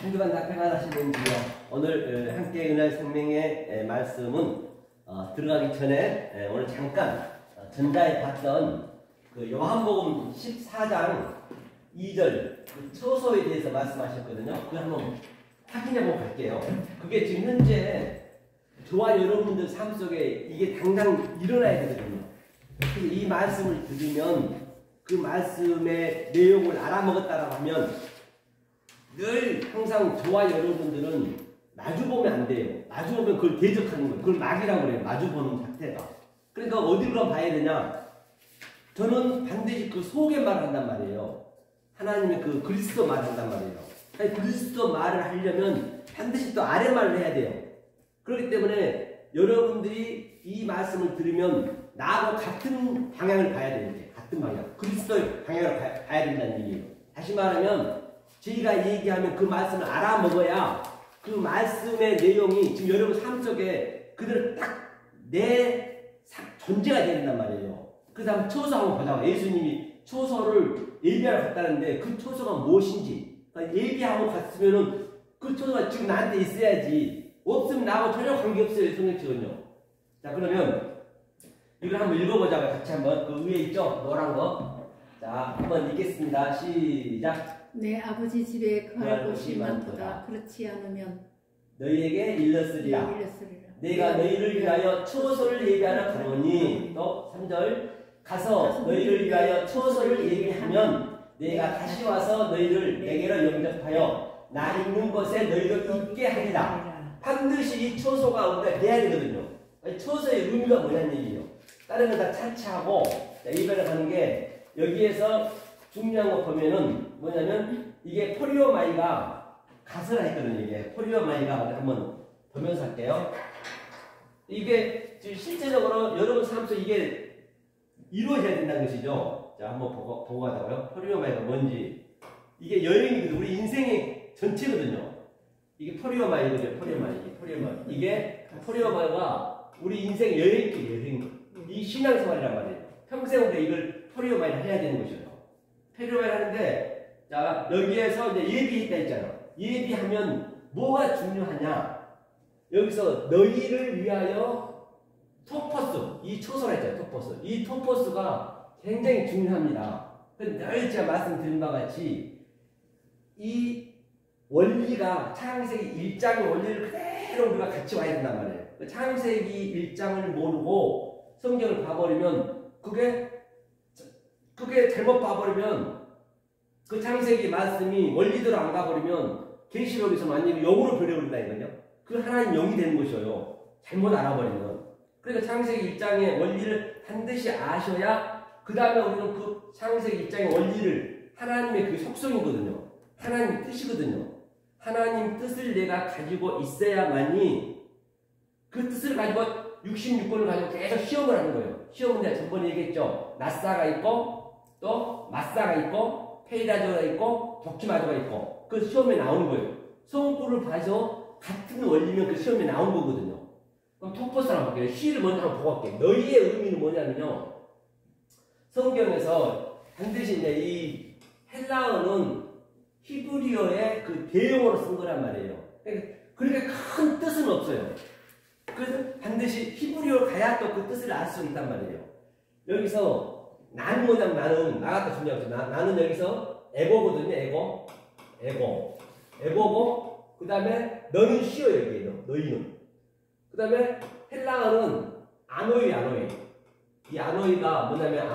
한 주간 다 평안하시는지요. 오늘 함께 은혜의 생명의 말씀은 들어가기 전에 오늘 잠깐 전자에 봤던 그 요한복음 14장 2절 그 처소에 대해서 말씀하셨거든요. 그걸 한번 확인해보고 갈게요. 그게 지금 현재 저와 여러분들 삶 속에 이게 당장 일어나야 되거든요. 그래서 이 말씀을 들으면 그 말씀의 내용을 알아먹었다라고 하면 늘 항상 저와 여러분들은 마주보면 안 돼요. 마주보면 그걸 대적하는 거예요. 그걸 막이라고 그래요. 마주보는 자체가. 그러니까 어디로 봐야 되냐? 저는 반드시 그 속에 말을 한단 말이에요. 하나님의 그 그리스도 말을 한단 말이에요. 아니, 그리스도 말을 하려면 반드시 또 아래 말을 해야 돼요. 그렇기 때문에 여러분들이 이 말씀을 들으면 나하고 같은 방향을 봐야 돼요. 같은 방향. 그리스도의 방향을 봐야 된다는 얘기예요. 다시 말하면 저희가 얘기하면 그 말씀을 알아먹어야 그 말씀의 내용이 지금 여러분 삶 속에 그대로 딱 내 존재가 된단 말이에요. 그래서 한번 초소 한번 보자고. 예수님이 초소를 예비하러 갔다는데 그 초소가 무엇인지. 그러니까 예비하고 갔으면은 그 초소가 지금 나한테 있어야지. 없으면 나하고 전혀 관계없어요. 성경책은요. 자, 그러면 이걸 한번 읽어보자고. 같이 한번. 그 위에 있죠? 노란 거. 자, 한번 읽겠습니다. 시작. 내 아버지 집에 거할 곳이 많도다. 그렇지 않으면 너희에게 일렀으리라. 내가 너희를 위하여 초소를 예비하러 가노니. 또 3절. 가서 너희를 위하여 초소를 예비하면 내가 다시 와서 너희를 내게로 영접하여 나 있는 곳에 너희를 있게 하리라. 반드시 이 초소가 우리가 돼야 되거든요. 초소의 의미가 뭐냐는 얘기예요. 다른 건 다 차치하고 예배를 가는 게 여기에서 중요한 거 보면은 뭐냐면 이게 포리오마이가 가설라 했거든요. 이게 포리오마이가 한번 보면서 할게요. 이게 실제적으로 여러분 삶 속에 이게 이루어져야 된다는 것이죠. 자, 한번 보고 가자고요. 포리오마이가 뭔지. 이게 여행이거든요. 우리 인생의 전체거든요. 이게 포리오마이거든요. 포리오마이. 이게 포리오마이가 우리 인생 여행. 이 신앙생활이란 말이에요. 평생 우리가 이걸 포리오마이를 해야 되는 것이죠. 포리오마이를 하는데, 자, 여기에서 이제 예비했다 했잖아. 예비하면 뭐가 중요하냐? 여기서 너희를 위하여 토포스, 이 초소라 했잖아요. 토포스. 이 토포스가 굉장히 중요합니다. 늘 제가 말씀드린 바와 같이 이 원리가 창세기 1장의 원리를 그대로 우리가 같이 와야 된단 말이에요. 창세기 1장을 모르고 성경을 봐버리면 그게 잘못 봐버리면 그 창세기 말씀이 원리대로 안 가버리면 계시록에서 완전히 영으로 변해버린다 이거요. 그 하나님 영이 되는 것이에요. 잘못 알아버리면. 그러니까 창세기 1장의 원리를 반드시 아셔야 그 다음에 우리는 그 창세기 1장의 원리를 하나님의 그 속성이거든요. 하나님의 뜻이거든요. 하나님 뜻을 내가 가지고 있어야만이 그 뜻을 가지고 66권을 가지고 계속 시험을 하는 거예요. 시험은 내가 전번에 얘기했죠. 나사가 있고 또 마사가 있고 페이라조가 있고 도키마조가 있고 그 시험에 나오는 거예요. 성구를 봐서 같은 원리면 그 시험에 나온 거거든요. 그럼 토포스 한번 볼게요. 시를 먼저 한번 보고 갈게요. 너희의 의미는 뭐냐면요. 성경에서 반드시 이제 이 헬라어는 히브리어의 그 대용어로 쓴 거란 말이에요. 그렇게 큰 뜻은 없어요. 그래서 반드시 히브리어로 가야 또 그 뜻을 알 수 있단 말이에요. 여기서 나는 뭐냐면 나는 나갔다 중요하죠. 나는 여기서 에고거든요. 에고고 그 다음에 너는 쉬어 여기에요. 너희는. 그 다음에 헬라어는 아노이. 이 아노이가 뭐냐면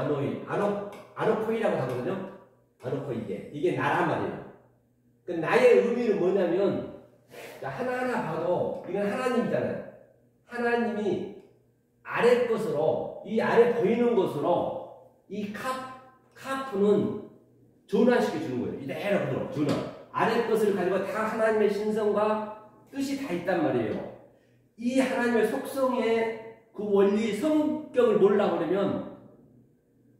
아노코이라고 하거든요. 아노코이 이게 나란 말이에요. 그 나의 의미는 뭐냐면 하나하나 봐도 이건 하나님이잖아요. 하나님이 아래 것으로 이 아래 보이는 것으로 이 카프는 전환시켜 주는 거예요. 이대로 전환. 아래 것을 가지고 다 하나님의 신성과 뜻이 다 있단 말이에요. 이 하나님의 속성의 그 원리 성격을 몰라 그러면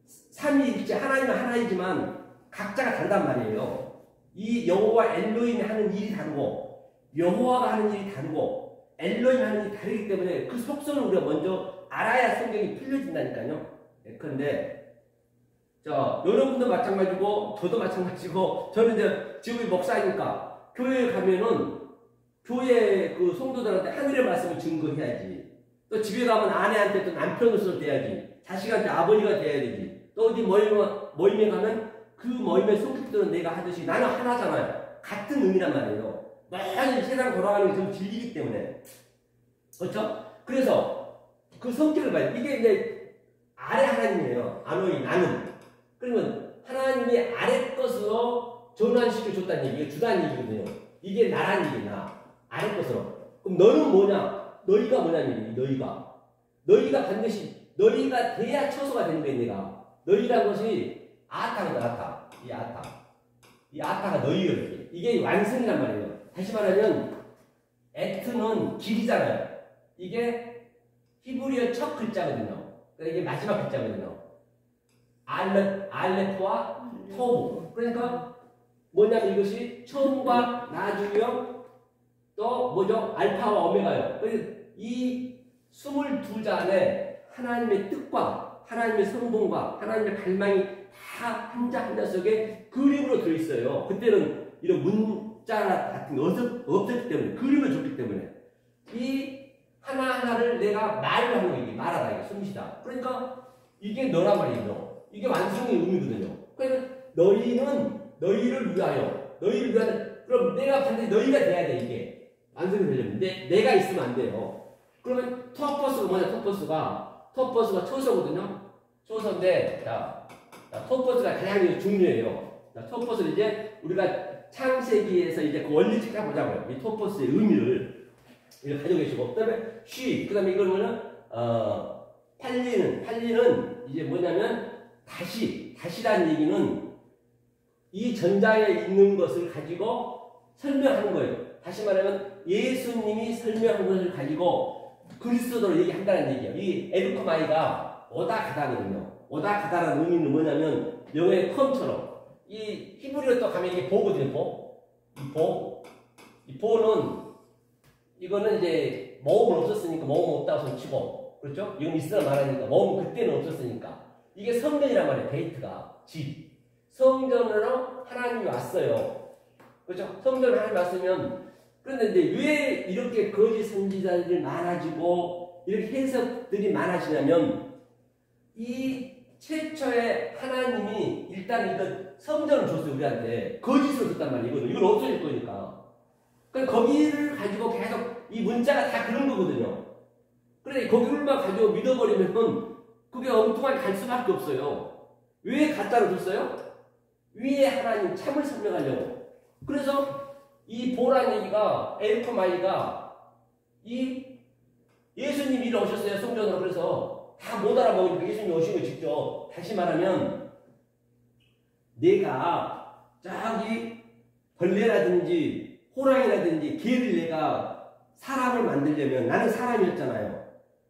삼위일체 하나님은 하나이지만 각자가 다르단 말이에요. 이 여호와 엘로힘이 하는 일이 다르고 여호와가 하는 일이 다르고 엘로힘이 하는 일이 다르기 때문에 그 속성을 우리가 먼저 알아야 성경이 풀려진다니까요. 그런데 자 여러분도 마찬가지고 저도 마찬가지고 저는 이제 지금의 목사니까 교회에 가면은 교회 그 성도들한테 하늘의 말씀을 증거해야지. 또 집에 가면 아내한테 또 남편으로서 돼야지. 자식한테 아버지가 돼야 되지. 또 어디 모임에 가면 그 모임의 성격들은 내가 하듯이 나는 하나잖아요. 같은 의미란 말이에요. 많이 세상 돌아가는 게 좀 질리기 때문에. 그렇죠? 그래서 그 성격을 봐요. 이게 이제 아래 하나님이에요. 아노이 나는. 그러면 하나님이 아래 것으로 전환시켜 줬다는 얘기가 주다는 얘기거든요. 이게 나란 얘기나 아래 것으로. 그럼 너는 뭐냐? 너희가 뭐냐는 얘기. 너희가 반드시 너희가 돼야 처소가 되는 거예요. 내가. 너희라는 것이 아타거든. 아타. 이 아타가 너희예요. 이게 완성이란 말이에요. 다시 말하면 에트는 길이잖아요. 이게 히브리어 첫 글자거든요. 그러니까 이게 마지막 글자거든요. 알레프와 토브. 그러니까 뭐냐면 이것이 처음과 나중이요. 또 뭐죠? 알파와 오메가요. 그래서 이 22자 안에 하나님의 뜻과 하나님의 성분과 하나님의 갈망이 다 한자 한자 속에 그림으로 들어있어요. 그때는 이런 문자 같은 게 없었기 때문에, 그림을 줬기 때문에 이 하나하나를 내가 말을 하는 거예요. 말하다, 이게 숨쉬다. 그러니까 이게 너란 말이에요. 이게 완성의 의미거든요. 그러니까 너희를 위하여, 그럼 내가 반드시 너희가 돼야 돼. 이게 완성이 되려면 내가 있으면 안 돼요. 그러면 토퍼스가 뭐냐? 토퍼스가 초소거든요. 초소인데 자 토퍼스가 가장 중요해요. 자, 토퍼스를 이제 우리가 창세기에서 이제 그 원리책 해보자고요. 이 토퍼스의 의미를 이렇게 가지고 계시고, 그다음에 그 다음에 이걸 뭐냐면 팔리는 이제 뭐냐면 다시라는 얘기는 이 전자에 있는 것을 가지고 설명하는 거예요. 다시 말하면 예수님이 설명한 것을 가지고 그리스도로 얘기한다는 얘기예요. 이 에르코마이가 오다 가다거든요. 오다 가다라는 의미는 뭐냐면 영어의 컴처럼 이 히브리어 또 가면 이게 보거든요. 이 보는 이거는 이제 모음은 없었으니까 모음 없다고 손 치고, 그렇죠? 이건 있으나 말하니까 모음 그때는 없었으니까 이게 성전이란 말이에요. 데이트가 집 성전으로 하나님이 왔어요. 그렇죠? 성전으로 하나님이 왔으면, 그런데 이제 왜 이렇게 거짓 선지자들이 많아지고 이렇게 해석들이 많아지냐면 이 최초의 하나님이 일단 이거 성전을 줬어요. 우리한테 거짓으로 줬단 말이에요. 이건 없어질 거니까. 그러니까 거기를 가지고 계속 이 문자가 다 그런 거거든요. 그런데 거기를만 가지고 믿어버리면 그게 엉뚱하게 갈 수밖에 없어요. 왜 가짜로 줬어요? 위에 하나님 참을 설명하려고. 그래서 이 보라는 얘기가 에르코마이가 이 예수님이 이리 오셨어요. 성전으로. 그래서 다 못 알아보니까 예수님이 오신 거 직접. 다시 말하면 내가 저기 벌레라든지 호랑이라든지 개를 내가 사람을 만들려면 나는 사람이었잖아요.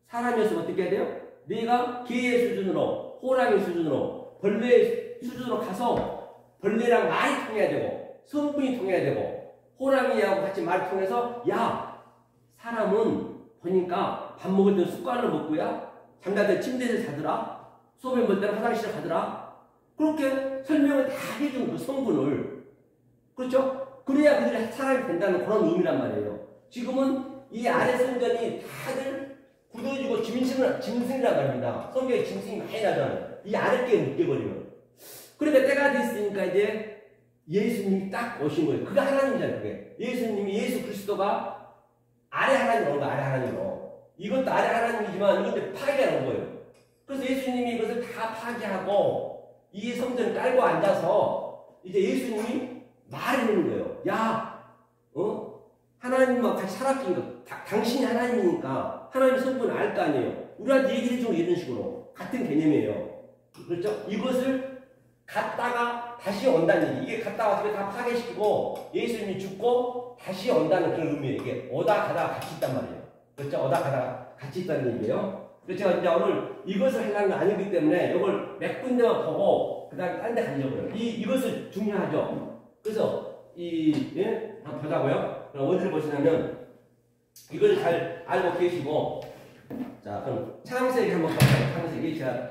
사람이었으면 어떻게 해야 돼요? 내가 개의 수준으로, 호랑이 수준으로, 벌레의 수준으로 가서 벌레랑 말이 통해야 되고 성분이 통해야 되고 호랑이하고 같이 말이 통해서 야 사람은 보니까 밥 먹을 때는 숟가락을 먹고야 잠잘 때 침대에서 자더라, 수업에 볼 때는 화장실에 가더라. 그렇게 설명을 다 해준 그 성분을, 그렇죠? 그래야 그들이 사람이 된다는 그런 의미란 말이에요. 지금은 이 아래 성전이 다들 굳어지고 짐승이란 말입니다. 성경에 짐승이 많이 나잖아요. 이 아랫게 묶여버리면. 그러니까 때가 됐으니까 이제 예수님이 딱 오신 거예요. 그가 하나님이잖아요. 그게. 예수 그리스도가 아래 하나님 온 거, 아래 하나님으로. 이것도 아래 하나님이지만 이것도 파괴하는 거예요. 그래서 예수님이 이것을 다 파괴하고 이 성전을 깔고 앉아서 이제 예수님이 말해주는 거예요. 야, 하나님과 같이 살았으니까 당신이 하나님이니까 하나님 성분을 알 거 아니에요. 우리한테 얘기를 해주는 이런 식으로 같은 개념이에요. 그렇죠? 이것을 갔다가 다시 온다는 얘기. 이게 갔다 와서 다 파괴시키고 예수님이 죽고 다시 온다는 그런 의미예요. 이게 오다 가다가 같이 있단 말이에요. 그렇죠? 오다 가다가 같이 있다는 얘기예요. 그래서 제가 이제 오늘 이것을 하려는 건 아니기 때문에 이걸 몇 군데만 보고 그 다음에 딴 데 가려고 해요. 이것을 중요하죠. 그래서 한번 보자고요. 그럼 어디를 보시냐면 이걸 잘 알고 계시고, 자 그럼 창세기 한번 볼까요? 창세기 제가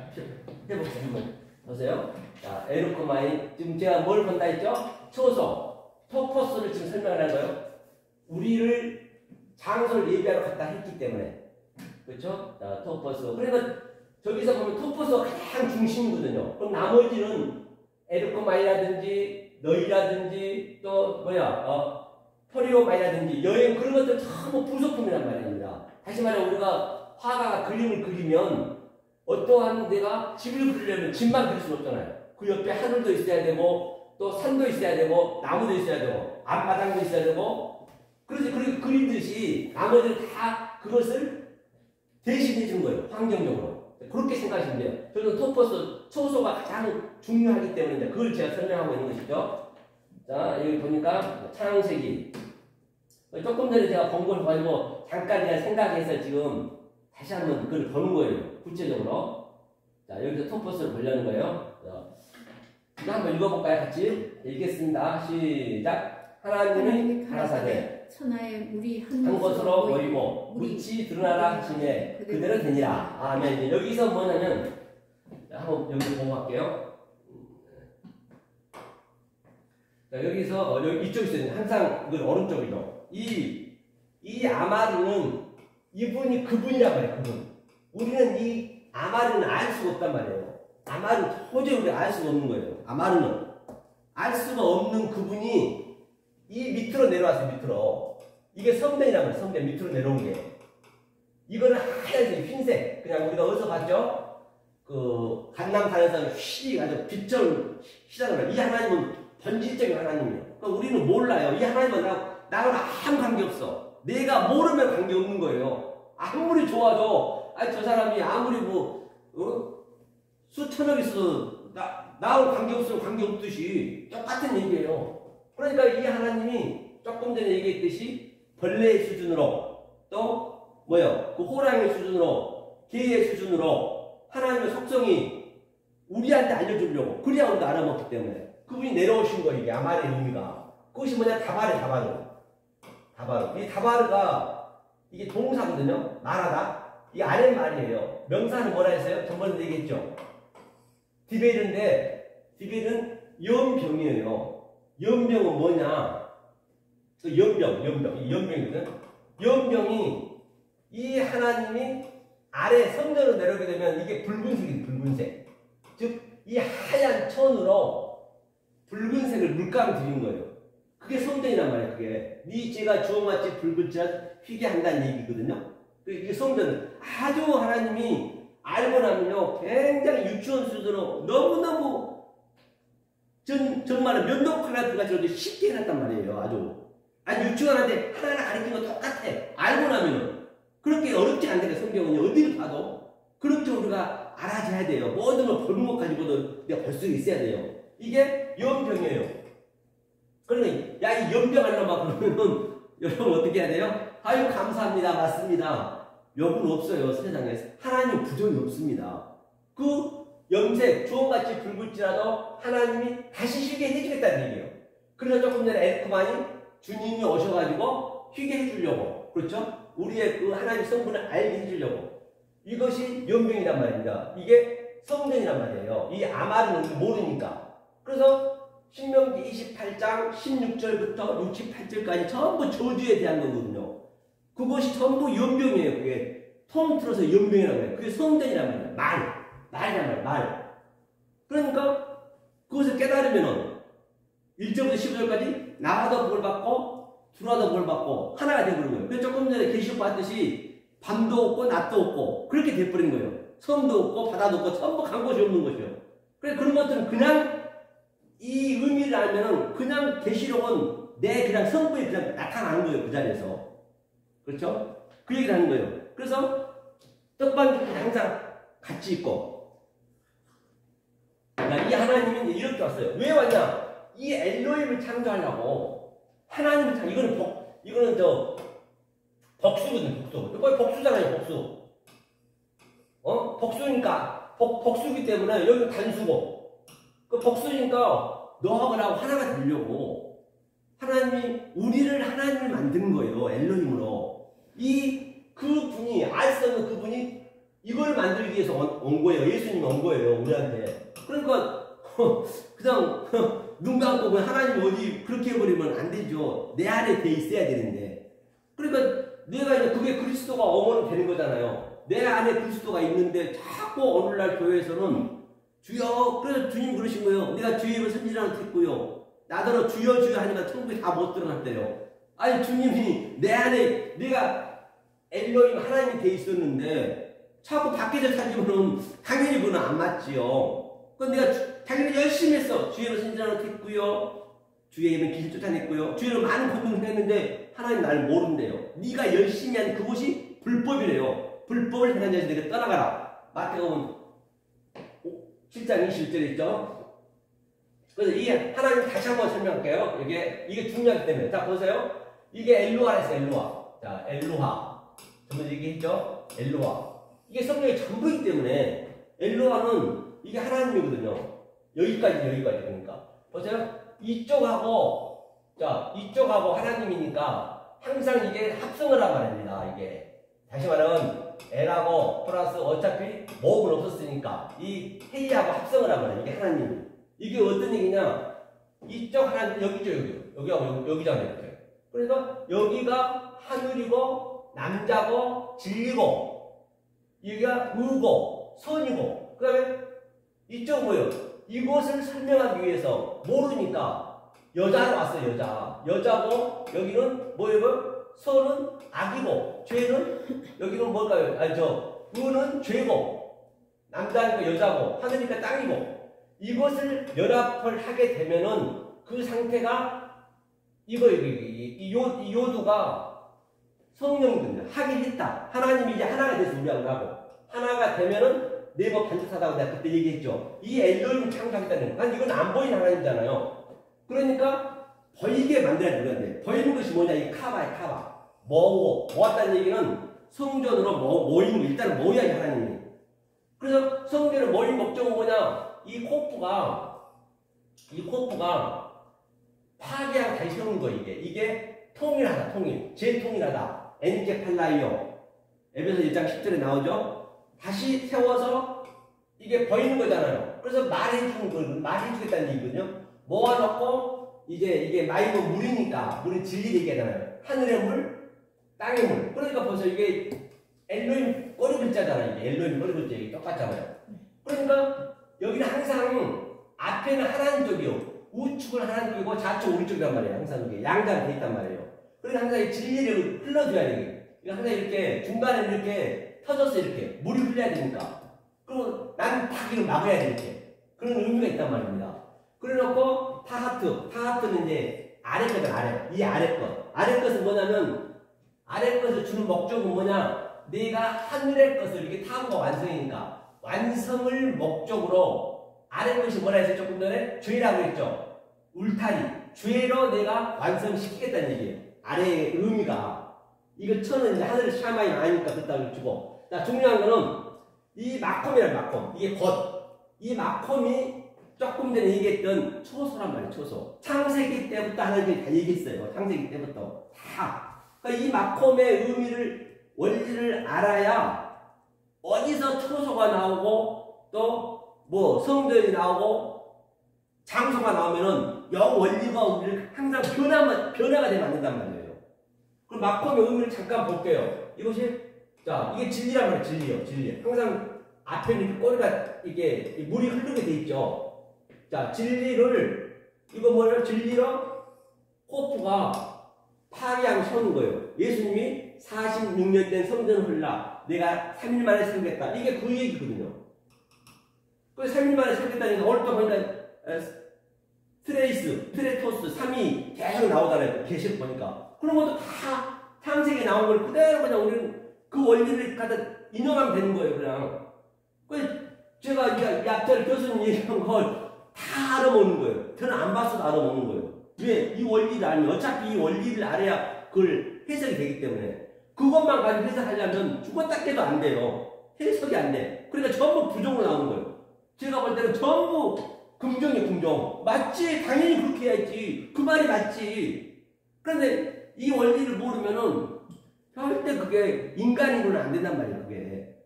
해볼게요. 한번 보세요. 자 에르코마이 지금 제가 뭘 본다 했죠? 초소 토퍼스를 지금 설명하는 거예요. 우리를 장소를 예비하러 갔다 했기 때문에. 그렇죠? 자, 토퍼스. 그러니까 저기서 보면 토퍼스가 가장 중심이거든요. 그럼 나머지는 에르코마이라든지 너희라든지 또 퍼리오마이라든지 여행 그런 것들 전부 부속품이란 말입니다. 다시 말해 우리가 화가가 그림을 그리면 어떠한 데가 집을 그리려면 집만 그릴 수는 없잖아요. 그 옆에 하늘도 있어야 되고 또 산도 있어야 되고 나무도 있어야 되고 앞바닥도 있어야 되고 그래서 그렇게 그리듯이 나머지는 다 그것을 대신해 주는 거예요. 환경적으로. 그렇게 생각하시면 돼요. 저는 토퍼스 초소가 가장 중요하기 때문에 그걸 제가 설명하고 있는 것이죠. 자, 여기 보니까 창세기. 조금 전에 제가 본 걸 가지고 잠깐 그냥 생각해서 지금 다시 한번 그걸 보는 거예요. 구체적으로. 자, 여기서 토퍼스를 보려는 거예요. 자, 한번 읽어볼까요? 같이. 읽겠습니다. 시작. 하나님이 가라사대 천하에 물이 한 곳으로 모이고 묻이 드러나라 하시매 그대로 되니라. 아멘. 여기서 뭐냐면 한번 여기 보고 갈게요. 자, 여기서 여기 이쪽에 있어요. 항상 그 오른쪽이죠. 이 아마르는 이분이 그분이란 말이에요. 그분. 우리는 이 아마르는 알 수가 없단 말이에요. 아마르는 도저히 우리가 알 수가 없는 거예요. 아마르는 알 수가 없는 그분이 이 밑으로 내려왔어요. 밑으로. 이게 성전이란 말이에요. 성전 밑으로 내려온 게. 이거는 하얀색, 흰색. 그냥 우리가 어디서 봤죠? 그 간남산에서 휘 아주 빛을 휘자는 거예요. 이 하나님은 본질적인 하나님이에요. 그러니까 우리는 몰라요. 이 하나님은 나랑 아무 관계없어. 내가 모르면 관계없는 거예요. 아무리 좋아도 저 사람이 아무리 수천억 있어도 나하고 관계없으면 관계없듯이 똑같은 얘기예요. 그러니까 이 하나님이 조금 전에 얘기했듯이 벌레의 수준으로 또 그 호랑이 수준으로 개의 수준으로 하나님의 속성이 우리한테 알려주려고 그래야 우리가 알아먹기 때문에 그분이 내려오신 거예요. 이게 아말의 의미가. 그것이 뭐냐? 다바르. 이 다바르가 이게 동사거든요. 말하다. 이게 아랫 말이에요. 명사는 뭐라 했어요? 저번에 얘기했죠. 디벨은 연병이에요. 연병은 뭐냐? 그 연병이거든. 연병이 이 하나님이 아래 성전으로 내려오게 되면 이게 붉은색이에요. 붉은색. 즉 이 하얀 천으로 붉은색을 물감을 드린 거예요. 그게 성전이란 말이에요. 그게 네 죄가 주홍같이 붉을지라 휘게 한다는 얘기거든요. 이게 성전은 아주 하나님이 알고 나면요 굉장히 유치원 수준으로 너무너무 정말 면도칼날 들어가지고 쉽게 해놨단 말이에요. 아주 유치원한테 하나하나 가르치는 거 똑같아. 알고 나면은 그렇게 어렵지 않다니까. 성경은 어디를 봐도 그렇게 우리가 알아줘야 돼요. 모든 걸 보는 것 가지고도 내가 볼 수 있어야 돼요. 이게 연병이에요. 그러니까 야 이 연병하는 막 그러면은 여러분 어떻게 해야 돼요? 아유 감사합니다. 맞습니다. 욕은 없어요. 세상에 하나님 부정이 없습니다. 그 염색 주홍같이 붉을지라도 하나님이 다시 쉬게 해주겠다는 얘기예요. 그래서 조금 전에 에르코만이 주님이 오셔가지고 쉬게 해주려고, 그렇죠? 우리의 그 하나님 성분을 알게 해주려고. 이것이 연병이란 말입니다. 이게 성전이란 말이에요. 이 아마르는 모르니까. 그래서 신명기 28장 16절부터 68절까지 전부 저주에 대한 거거든요. 그것이 전부 연병이에요. 그게 통틀어서 연병이라고 해요. 그게 성전이란 말이에요. 말이란 말. 그러니까 그것을 깨달으면은 1절부터 15절까지 나와도 복을 받고 들어와도 복을 받고 하나가 되어버린 거예요. 그래서 조금 전에 계시록 봤듯이 밤도 없고 낮도 없고 그렇게 돼버린 거예요. 섬도 없고 바다도 없고 전부 간 곳이 없는 것이요. 그래서 그런 것들은 그냥 이 의미를 알면은 그냥 계시록은 내 그냥 성분이 그냥 나타나는 거예요. 그 자리에서. 그렇죠? 그 얘기를 하는 거예요. 그래서 떡방귀 항상 같이 있고. 그러니까 이 하나님은 이렇게 왔어요. 왜 왔냐? 이 엘로힘을 창조하려고 하나님을 이거는 복수거든. 이거 복수잖아요. 복수. 복수니까 복수기 때문에 여기 단수고 그 복수니까 너하고 나하고 하나가 되려고 하나님이 우리를 하나님을 만든 거예요. 엘로힘으로. 그분이 알 수 없는 그분이 이걸 만들기 위해서 온 거예요. 예수님이 온 거예요. 우리한테. 그러니까 그냥 눈 감고 그냥 하나님 어디 그렇게 해버리면 안 되죠. 내 안에 돼 있어야 되는데. 그러니까 내가 이제 그게 그리스도가 어머니 되는 거잖아요. 내 안에 그리스도가 있는데 자꾸 오늘날 교회에서는 주여, 그래서 주님 그러신 거예요. 내가 주의 입을 선지자로 했고요. 나더러 주여 주여 하니까 천국에 다 못 들어갔대요. 아니 주님이 내 안에 내가 엘로힘 하나님이 돼 있었는데 자꾸 밖에서 찾으면 당연히 그건 안 맞지요. 그건 내가 당연히 열심히 했어. 주의 입을 선지자로 했고요. 주의 입은 길 쫓아냈고요. 주의 입은 많은 공동을 했는데 하나님 나를 모른대요. 네가 열심히 한 그것이 불법이래요. 불법을 행한 자에서 내가 떠나가라. 마태복음 7장 21절에 있죠. 그래서 이게 하나님 다시 한번 설명할게요. 이게 중요하기 때문에. 자, 보세요. 이게 엘로하에서 엘로하. 자, 엘로하. 전부 얘기했죠? 엘로하. 이게 성경의 전부이기 때문에 엘로하는 이게 하나님이거든요. 여기까지 그러니까. 보세요. 이쪽하고 하나님이니까 항상 이게 합성을 하고 말입니다. 이게. 다시 말하면 L하고 플러스 어차피 모음은 없었으니까 이 헤이하고 합성을 하면 이게 하나님. 이게 어떤 얘기냐? 이쪽 하나님 여기하고 여기잖아요. 이렇게. 그래서 여기가 하늘이고 남자고 진리고 여기가 의고 선이고 그다음에 이쪽 뭐예요? 이것을 설명하기 위해서 모르니까 여자로 왔어요. 여자고 여기는 뭐예요? 선은 악이고 죄는 여기는 뭘까요? 의는 죄고 남자니까 여자고 하늘이니까 땅이고 이것을 연합을 하게 되면은 그 상태가 이 요두가 성령이거든요. 하긴 했다. 하나님이 이제 하나가 돼서 우리하고 하고 하나가 되면은 네번 반죽하다고 내가 그때 얘기했죠. 이 엘로힘 창조하겠다는 거. 이건 안 보이는 하나님이잖아요. 그러니까 보이게 만들어야 되는데 보이는 것이 뭐냐? 이 카바. 모았다는 얘기는 성전으로 모이는 거. 일단 모여야지 하나님이. 그래서 성전을 모인 목적은 뭐냐? 이 코프가 파괴하고 다시 세우는 거. 이게 통일하다. 재통일하다. 엔제 팔라이오. 에베소 1장 10절에 나오죠. 다시 세워서 이게 보이는 거잖아요. 그래서 말해주겠다는 얘기거든요. 모아놓고 이게 마이는 물이니까 물은 진리 얘기하잖아요. 하늘의 물, 땅의 물. 그러니까 벌써 이게 엘로힘 꼬리 글자잖아요. 이게 엘로힘 꼬리 글자 이게 똑같잖아요. 그러니까 여기는 항상 앞에는 하나님 쪽이요. 우측은 하나님 쪽이고 좌측은 우리 쪽이란 말이에요. 항상 이게 양자로 돼 있단 말이에요. 그러니까 항상 이 진리를 흘러줘야 돼요. 항상 이렇게 중간에 이렇게 터져서 이렇게 물이 흘러야 되니까. 그리고 나는 딱 이걸 막아야 돼 이렇게. 그런 의미가 있단 말입니다. 그래놓고 타하트는 이제 아래 거잖아. 이 아래 것. 아래 것은 뭐냐면 아래 것을 주는 목적은 뭐냐? 내가 하늘의 것을 이렇게 타고 완성이니까 완성을 목적으로 아래 것이 뭐라 했어요? 조금 전에 죄라고 했죠. 울타리. 죄로 내가 완성시키겠다는 얘기예요. 아래의 의미가. 이거 천은 이제 하늘을 샤마이 아니까 그따위로 주고. 자, 중요한 거는 이 마콤이란 마콤. 이게 이 마콤이 조금 전에 얘기했던 초소란 말이에요. 초소. 창세기 때부터 하나님이 다 얘기했어요. 창세기 때부터 다. 그러니까 이 마콤의 원리를 알아야 어디서 초소가 나오고 또 뭐 성전이 나오고 장소가 나오면은 영 원리가 우리를 항상 변화가 되면 안 된단 말이에요. 그럼 마콤의 의미를 잠깐 볼게요. 이것이 이게 진리란 말이에요. 진리요. 항상 앞에 이렇게 꼬리가 이게 물이 흐르게 돼 있죠. 자, 진리를 이거 뭐예요? 진리로 코프가 파괴하고 서는 거예요. 예수님이 46년 된 성전을 흘라 내가 3일 만에 세우겠다. 이게 그 얘기거든요. 그 3일 만에 세우겠다니까 오늘 또 보니까 트레토스 3이 계속 나오잖아요. 계시록 보니까. 그런 것도 다 창세기에 나온 걸 그대로 그냥 우리는 그 원리를 갖다 인용하면 되는 거예요. 그냥. 제가 이 앞자리 교수님 얘기한 걸 다 알아먹는 거예요. 저는 안 봤어도 알아먹는 거예요. 왜? 이 원리를 알면 어차피 이 원리를 알아야 그걸 해석이 되기 때문에 그것만 가지고 해석하려면 죽었다 깨도 안 돼요. 해석이 안 돼. 그러니까 전부 부정으로 나오는 거예요. 제가 볼 때는 전부 긍정이에요. 긍정. 맞지? 당연히 그렇게 해야지. 그 말이 맞지. 그런데 이 원리를 모르면은 절대 그게 인간이고는 안 된단 말이에요. 그게.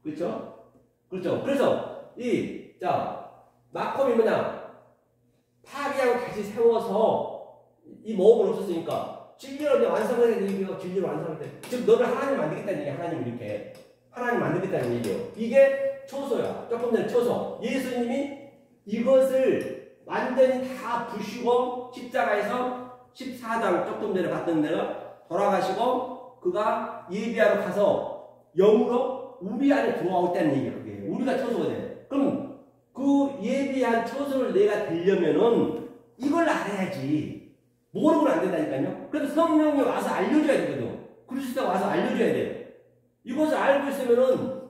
그렇죠? 그래서 마콤이 뭐냐? 파괴하고 다시 세워서 이 모험은 없었으니까 진리를 완성해야 되니까 진리를 완성할 때. 즉 너를 하나님 만들겠다는 얘기 하나님 이렇게. 하나님 만들겠다는 얘기예요. 이게 초소야. 조금 전에 초소. 예수님이 이것을 완전히 다 부시고 십자가에서 14장 조금 전에 봤던 데가 돌아가시고 그가 예비하러 가서 영으로 우리 안에 들어오겠다는 얘기예요. 그게. 우리가 초소가 돼. 그럼 그 예비한 초소를 내가 되려면은 이걸 알아야지. 모르고는 안 된다니까요. 그래서 성령이 와서 알려줘야 되거든. 그리스도가 와서 알려줘야 돼요. 이것을 알고 있으면은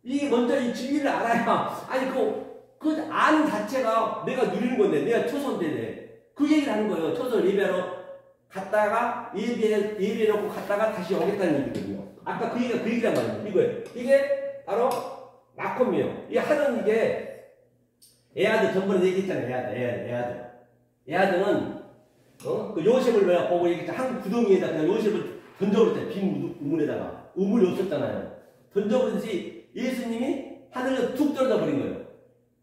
이게 먼저 이 진리를 알아야 아니 그 아는 자체가 내가 누리는 건데 내가 초선인데 그 얘기를 하는 거예요. 초선 예배하러 갔다가 예배해놓고 갔다가 다시 오겠다는 얘기거든요. 아까 그 얘기란 말이에요. 이거예요. 이게 바로 마콤이에요. 이 하는 이게 에아드 전번에 얘기했잖아요. 에아드는 그 요셉을 내가 보고 얘기했잖아. 한 구덩이에다 그냥 요셉을 던져버렸잖아요. 빈 우물에다가. 우물이 없었잖아요. 던져버리듯이 예수님이 하늘에서 툭 떨어져 버린 거예요.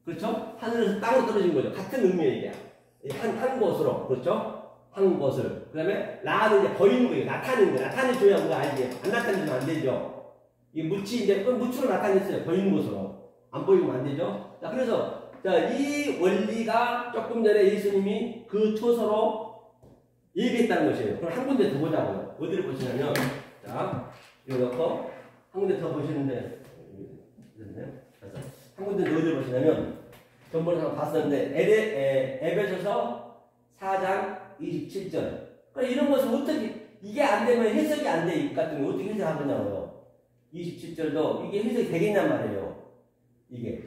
그렇죠? 하늘에서 땅으로 떨어진 거죠. 같은 의미예요, 이게. 한 곳으로. 그렇죠? 한 곳을. 그 다음에 나는 이제 보이는 거예요. 나타내는 거예요. 나타내줘야 뭐가 알지. 안 나타내주면 안 되죠. 이 무치, 이제, 그 무치로 나타냈어요. 보이는 곳으로. 안 보이면 안 되죠. 자, 그래서, 자, 이 원리가 조금 전에 예수님이 그 초소로 얘기했다는 것이에요. 그럼 한 군데 더 보자고요. 어디를 보시냐면, 자, 이거 넣고, 한 군데 더 보시는데, 한 군데 더 어디를 보시냐면, 전번에 한번 봤었는데, 에베소서 4장 27절. 그러니까 이런 것을 어떻게, 이게 안 되면 해석이 안 돼. 이 같은 거 어떻게 해석하느냐고요. 27절도 이게 해석이 되겠냔 말이에요. 이게.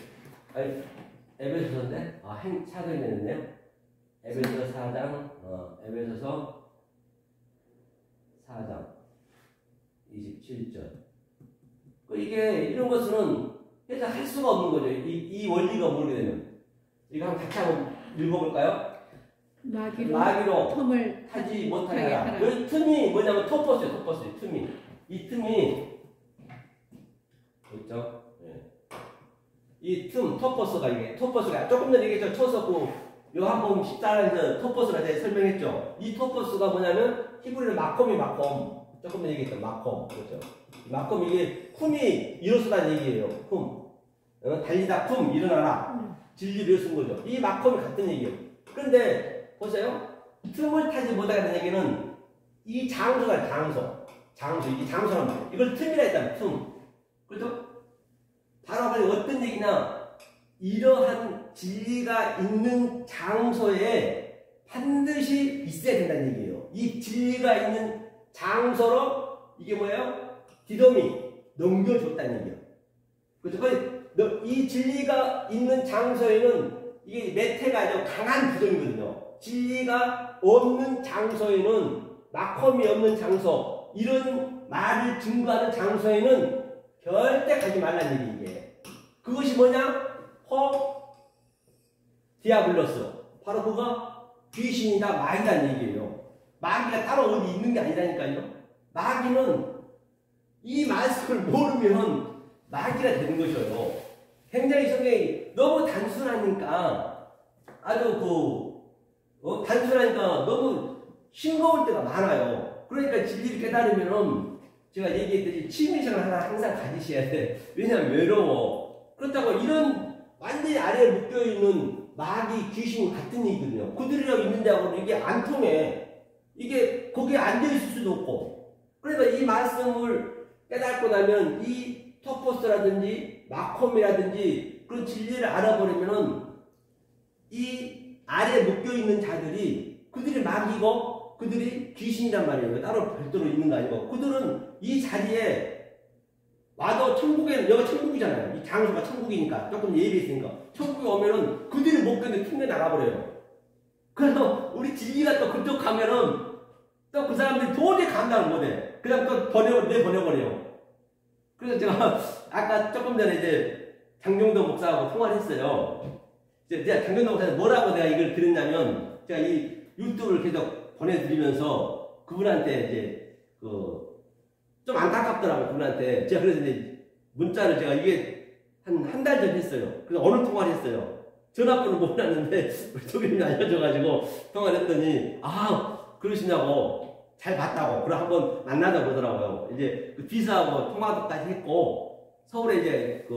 아니, 에베소서인데? 차근이 됐네요. 에베소서 4장, 에베소서 4장 27절. 이게, 이런 것은 해석할 수가 없는 거죠. 이 원리가 모르게 되면. 이거 한번 같이 한번 읽어볼까요? 마귀로 틈을 타지 못하게 하라. 이 틈이 뭐냐면 토퍼스예요. 틈이. 이 틈이, 있죠? 네. 이 틈, 토퍼스가 조금 전에 얘기했죠. 초석고, 요 한번 14장에서 토퍼스가 제가 설명했죠. 이 토퍼스가 뭐냐면, 히브리는 마콤. 조금 전에 얘기했죠. 마콤. 그렇죠? 마콤, 이게 쿰이 일어서다는 얘기예요. 달리다 쿰, 일어나라. 진리를 쓴 거죠. 이 마콤이 같은 얘기예요. 그런데, 보세요. 틈을 타지 못하게 된 얘기는, 이 장소가 이게 장소란 말이에요. 이걸 틈이라 했다면, 틈. 그렇죠? 바로 어떤 얘기냐, 이러한 진리가 있는 장소에 반드시 있어야 된다는 얘기예요. 이 진리가 있는 장소로 이게 뭐예요? 디돔이 넘겨줬다는 얘기예요. 그렇죠? 이 진리가 있는 장소에는 이게 메테가 아주 강한 부정이거든요. 진리가 없는 장소에는, 마콤이 없는 장소, 이런 말을 증거하는 장소에는 절대 가지 말라는 얘기, 이게. 그것이 뭐냐? 디아블로스. 바로 그가 귀신이다, 마귀라는 얘기예요. 마귀가 따로 어디 있는 게 아니라니까요. 마귀는 이 말씀을 모르면 마귀가 되는 것이에요. 굉장히 성경이 너무 단순하니까, 아주 단순하니까 너무 싱거울 때가 많아요. 그러니까 진리를 깨달으면은, 제가 얘기했듯이 취미생활 하나 항상 가지셔야 돼. 왜냐면 외로워. 그렇다고 이런 완전히 아래에 묶여있는 마귀, 귀신 같은 얘기거든요. 그들이랑 있는다고 이게 안 통해. 이게 거기에 앉아있을 수도 없고. 그래서 이 말씀을 깨닫고 나면 이 토포스라든지 마콤이라든지 그런 진리를 알아버리면은 이 아래에 묶여있는 자들이 그들이 마귀고 그들이 귀신이란 말이에요. 따로 별도로 있는 거 아니고. 그들은 이 자리에 와도 천국에는, 여기가 천국이잖아요. 이 장소가 천국이니까. 조금 예비했으니까. 천국에 오면은 그들이 못 견뎌 튕겨 나가버려요. 그래서 우리 진리가 또 그쪽 가면은 또 그 사람들이 도저히 감당을 못해. 그냥 또 내보내버려요. 그래서 제가 아까 조금 전에 이제 장정도 목사하고 통화를 했어요. 제가 장정도 목사한테 뭐라고 내가 이걸 드렸냐면, 제가 이 유튜브를 계속 보내드리면서 그분한테 이제 좀 안타깝더라고요. 그분한테. 제가 그래서 이제 문자를 제가 이게 한 달 전 했어요. 그래서 어느 통화를 했어요. 전화번호 몰랐는데 우리 도교님이 알려줘가지고 통화를 했더니 그러시냐고 잘 봤다고 그럼 한번 만나자 그러더라고요. 이제 그 비서하고 통화도까지 했고 서울에 이제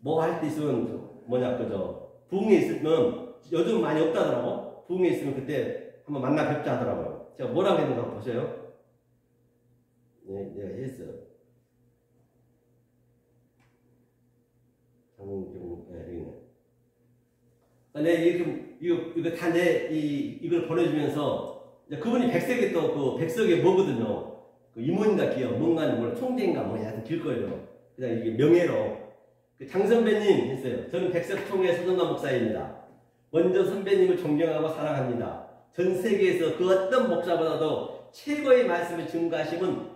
뭐 할 때 있으면 부흥회 있으면 요즘 많이 없다더라고. 부흥회 있으면 그때 한번 만나 뵙자 하더라고요. 제가 뭐라고 했는가 한번 보세요. 네, 내가 했어요. 이거 다 이걸 보내주면서 그분이 백석이 또 백석의 뭐거든요. 임원인가 기업 뭔가는 몰라 총재인가 하여튼 길 거예요. 그냥 이게 명예로 장 선배님 했어요. 저는 백석총회 서정관 목사입니다. 먼저 선배님을 존경하고 사랑합니다. 전 세계에서 그 어떤 목사보다도 최고의 말씀을 증거하심은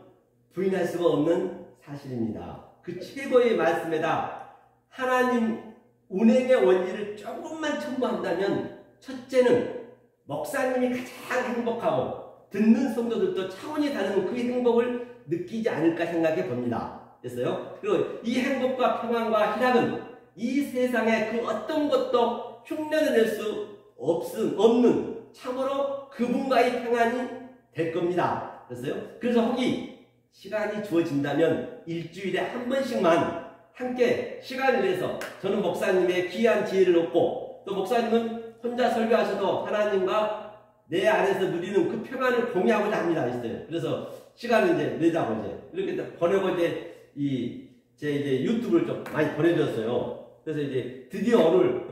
부인할 수가 없는 사실입니다. 그 최고의 말씀에다 하나님 운행의 원리를 조금만 첨부한다면 첫째는 목사님이 가장 행복하고 듣는 성도들도 차원이 다른 그 행복을 느끼지 않을까 생각해 봅니다. 됐어요? 그리고 이 행복과 평안과 희락은 이 세상에 그 어떤 것도 흉내낼 수 없는 참으로 그분과의 평안이 될 겁니다. 됐어요? 그래서 혹시 시간이 주어진다면 일주일에 한 번씩만 함께 시간을 내서 저는 목사님의 귀한 지혜를 얻고 또 목사님은 혼자 설교하셔도 하나님과 내 안에서 누리는 그 평안을 공유하고자 합니다. 했어요. 그래서 시간을 이제 내자고 이렇게 보내고 제 유튜브를 좀 많이 보내줬어요. 그래서 이제 드디어 오늘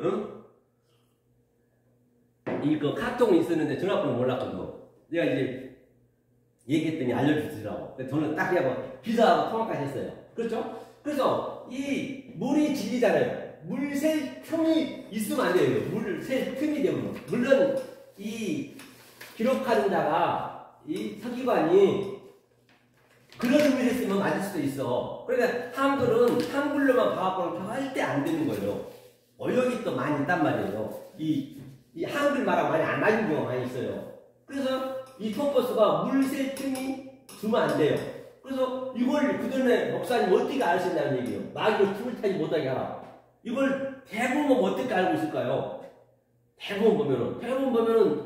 그 카톡이 있었는데 전화번호 몰랐거든요. 내가 이제 얘기했더니 알려주시더라고. 저는 딱 그냥 기사하고 통화까지 했어요. 그렇죠? 그래서 이 물이 진리잖아요. 물 셀 틈이 있으면 안 돼요. 물 셀 틈이 되면. 물론 이 기록하는 자가 이 서기관이 그런 의미를 쓰면 맞을 수도 있어. 그러니까 한글은 한글로만 봐갖고는 절대 안 되는 거예요. 어역이 또 많이 있단 말이에요. 이 한글 말하고 많이 안 맞는 경우가 많이 있어요. 그래서 이 토퍼스가 물 셀 틈이 주면 안 돼요. 그래서 이걸 그전에 목사님 어떻게 아셨냐는 얘기예요. 마귀로 틈을 타지 못하게 하라. 이걸 대부분 어떻게 알고 있을까요? 대부분 보면은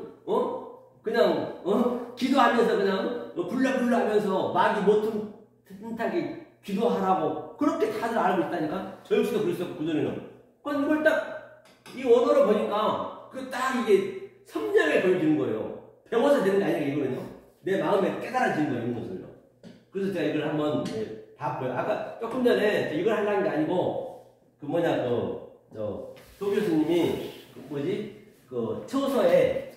그냥 기도하면서 그냥 불러불러 하면서 마귀 못 틈타게 기도하라고 그렇게 다들 알고 있다니까. 저 역시도 그랬었고 그전에는. 그럼 이걸 딱 이 원어로 보니까 딱 이게 선명하게 보여지는 거예요. 배워서 되는 게 아니라 이거는요. 내 마음에 깨달아지는 거예요. 이런 것을요. 그래서 제가 이걸 한번 봤고요. 아까 조금 전에 이걸 하려는 게 아니고 도 교수님이 처소에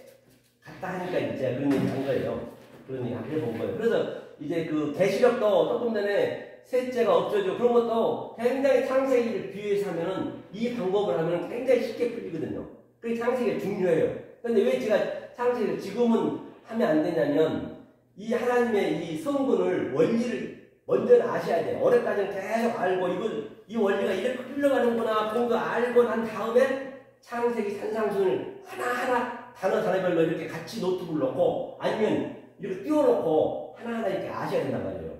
갔다 하니까 이제 제가 그런 얘기 한 거예요. 그런 얘기 해본 거예요. 그래서 이제 계시록도 조금 전에 셋째가 없어지고 그런 것도 굉장히 창세기를 비유해서 하면은 이 방법을 하면 굉장히 쉽게 풀리거든요. 그게 창세기가 중요해요. 근데 왜 제가 창세기를 지금은 하면 안 되냐면 이 하나님의 이 성분을 원리를 먼저 아셔야 돼요. 어렵까지는 계속 알고 이 원리가 이렇게 흘러가는구나 그런 거 알고 난 다음에 창세기 산상순을 하나하나 단어별로 이렇게 같이 노트북을 놓고 아니면 이렇게 띄워놓고 하나하나 이렇게 아셔야 된단 말이에요.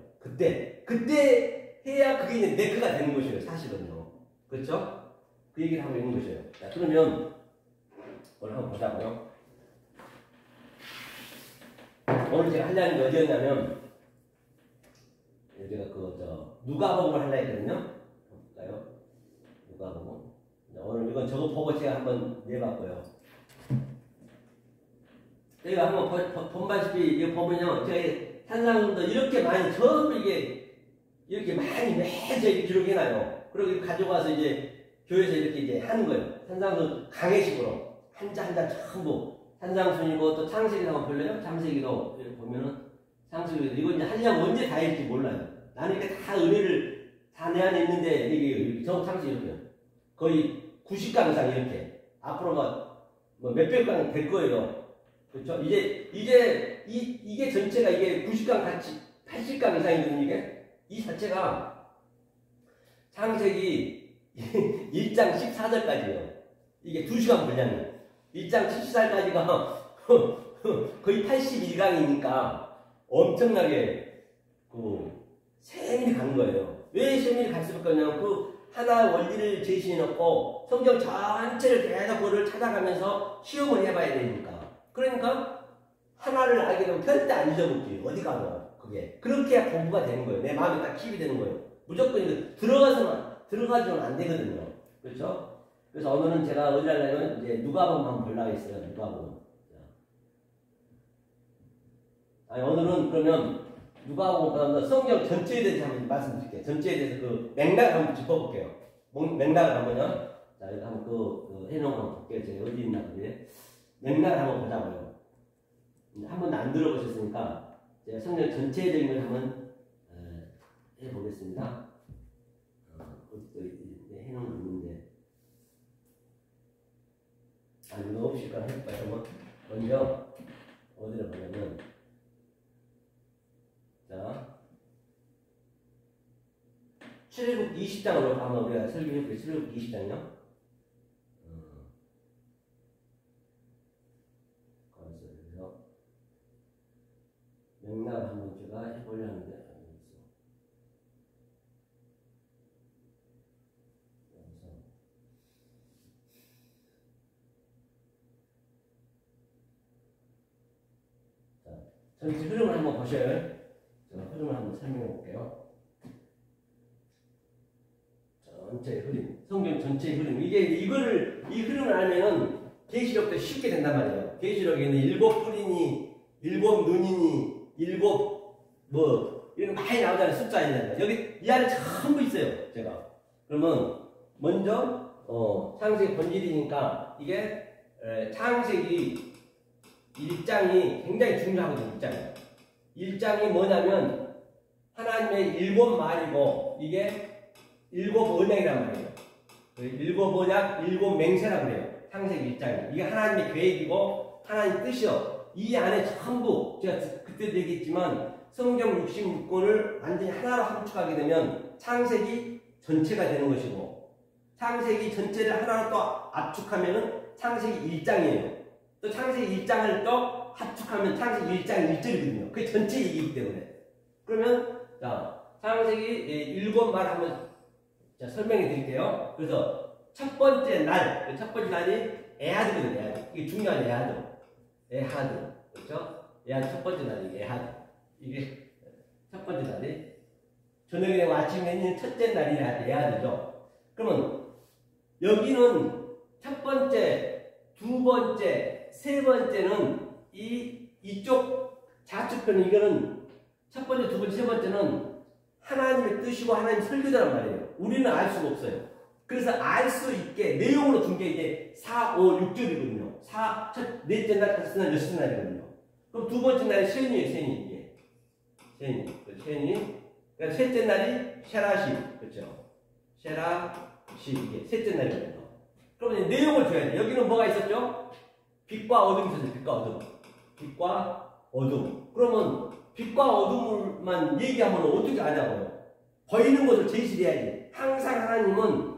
그때 해야 그게 이제 네크가 되는 것이에요. 사실은요. 그렇죠? 그 얘기를 하고 있는 것이에요. 자, 그러면 오늘 한번 보자고요. 오늘 제가 하려는 게 어디였냐면 제가 누가복음을 하려 했거든요. 볼까요? 누가복음. 오늘 이건 저거 보고 제가 한번 내봤고요. 저희가 한번 본다시피 이거 보면요, 저희 산상순도 이렇게 많이 전부 이렇게 많이 매주 기록해놔요. 그리고 이거 가져가서 이제 교회에서 이렇게 이제 하는 거예요. 산상순 강해식으로 한자 전부 산상순이고 또 창세기도 한번 볼래요? 창세기도 이렇게 보면은 창세기도 이거 이제 하려면 언제 다 할지 몰라요. 나는 이렇게 다 은혜를 다 내 안에 있는데 이게 저 창세기 이렇게 거의 90강 이상 이렇게 앞으로가 몇백 강 될 거예요. 그렇죠? 이게 전체가 이게 90강 같이 80강 이상이거든요. 이게 이 자체가 창세기 1장 14절까지예요. 이게 2시간 분량이에요. 1장 14절까지가 거의 81강이니까 엄청나게 세밀히 가는 거예요. 왜 세밀히 갈 수밖에 없냐면 하나 원리를 제시해놓고 성경 전체를 계속 그거를 찾아가면서 시험을 해봐야 되니까. 그러니까 하나를 알게 되면 절대 안 잊어먹지. 어디 가도 그게. 그렇게 해야 공부가 되는 거예요. 내 마음에 딱 킵이 되는 거예요. 무조건 들어가서는 안 되거든요. 그렇죠? 그래서 오늘은 제가 어디 하려면 이제 누가복음 한번 보려고 했어요. 누가복음. 아니, 오늘은 그러면 누가복음 성경 전체에 대해서 한번 말씀드릴게요. 전체에 대해서 그 맥락을 한번 짚어볼게요. 맥락을 한번요. 자, 이거 한번 그 해놓은 거 한번 볼게요. 제가 어디 있나 그게. 맥락을 한번 보자고요. 한 번도 안 들어보셨으니까 제가 성경 전체적인 걸 한번 해보겠습니다. 해놓은 거 있는데. 아, 이거 없이 일단 해볼까요? 먼저 어디를 보냐면, 자, 출애굽 20장으로 한번 우리가 설교해볼게요. 출애굽 20장요. 그래서 맥락을 한번 제가 해보려 하는데, 전체 흐름을 한번 보셔요. 제가 흐름을 한번 설명해 볼게요. 전체 흐름, 성경 전체 흐름. 이 흐름을 알면은 계시록도 쉽게 된단 말이에요. 계시록에는 7 뿔이니, 7 눈이니, 7 뭐 이런 거 많이 나오잖아요. 숫자 있는 거. 여기 이 안에 전부 있어요. 제가. 그러면 먼저 창세기 본질이니까 이게 창세기 1장이 굉장히 중요하거든요. 1장이 뭐냐면 하나님의 7 말이고 이게 7 언약이란 말이에요. 7 언약, 7 맹세라고 그래요. 창세기 1장이. 이게 하나님의 계획이고 하나님 뜻이요. 이 안에 전부 제가 그때도 얘기했지만 성경 66권을 완전히 하나로 함축하게 되면 창세기 전체가 되는 것이고 창세기 전체를 하나로 또 압축하면은 창세기 1장이에요. 또 창세기 1장을 또 합축하면 창세기 1장 1절이거든요. 그게 전체 얘기이기 때문에. 그러면, 자, 창세기 7 말 한번 설명해 드릴게요. 그래서 첫 번째 날이 에하드거든요. 에하드. 이게 중요한 에하드. 그렇죠? 에하드 첫 번째 날이 에하드. 이게 첫 번째 날이. 저녁에 되고 아침에 있는 첫째 날이 에하드죠. 그러면 여기는 첫 번째, 두 번째, 세 번째는 이쪽 좌측편은 이거는 첫 번째, 두 번째, 세 번째는 하나님의 뜻이고 하나님의 설교자란 말이에요. 우리는 알 수가 없어요. 그래서 알 수 있게 내용으로 준 게 이제 4, 5, 6절이거든요. 넷째 날, 다섯째 날, 여섯째 날이거든요. 그럼 두 번째 날이 셈이에요, 셈이. 이게. 셈이. 그러니까 셋째 날이 쉐라시. 그렇죠? 쉐라시. 이게 셋째 날이거든요. 그러면 내용을 줘야 돼요. 여기는 뭐가 있었죠? 빛과 어둠이 있었어요. 빛과 어둠. 빛과 어둠. 그러면 빛과 어둠을만 얘기하면 어떻게 아냐고요? 보이는 것을 제시를 해야지. 항상 하나님은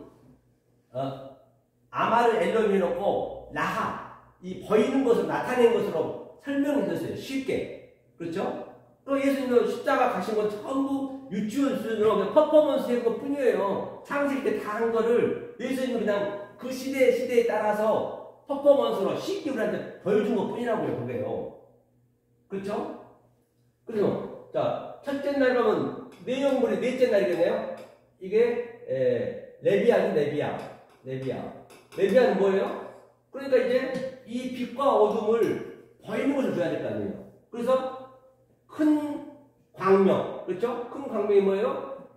아마를 엘롬 해놓고 라하, 이 보이는 것을 나타낸 것으로 설명해 줬어요. 쉽게. 그렇죠? 또 예수님은 십자가 가신 건 전부 유치원 수준으로 퍼포먼스 한 것 뿐이에요. 창세기 때 다 한 거를 예수님은 그냥 그 시대에 따라서 퍼포먼스로 쉽게 우리한테 보여준 것 뿐이라고요. 그게요. 그렇죠? 그래서 자, 첫째 날 가면 내용물이 넷째 날이겠네요. 이게 레비아는 뭐예요? 그러니까 이제 이 빛과 어둠을 보이는 것을 줘야 될 거 아니에요. 그래서 큰 광명, 그렇죠? 큰 광명이 뭐예요?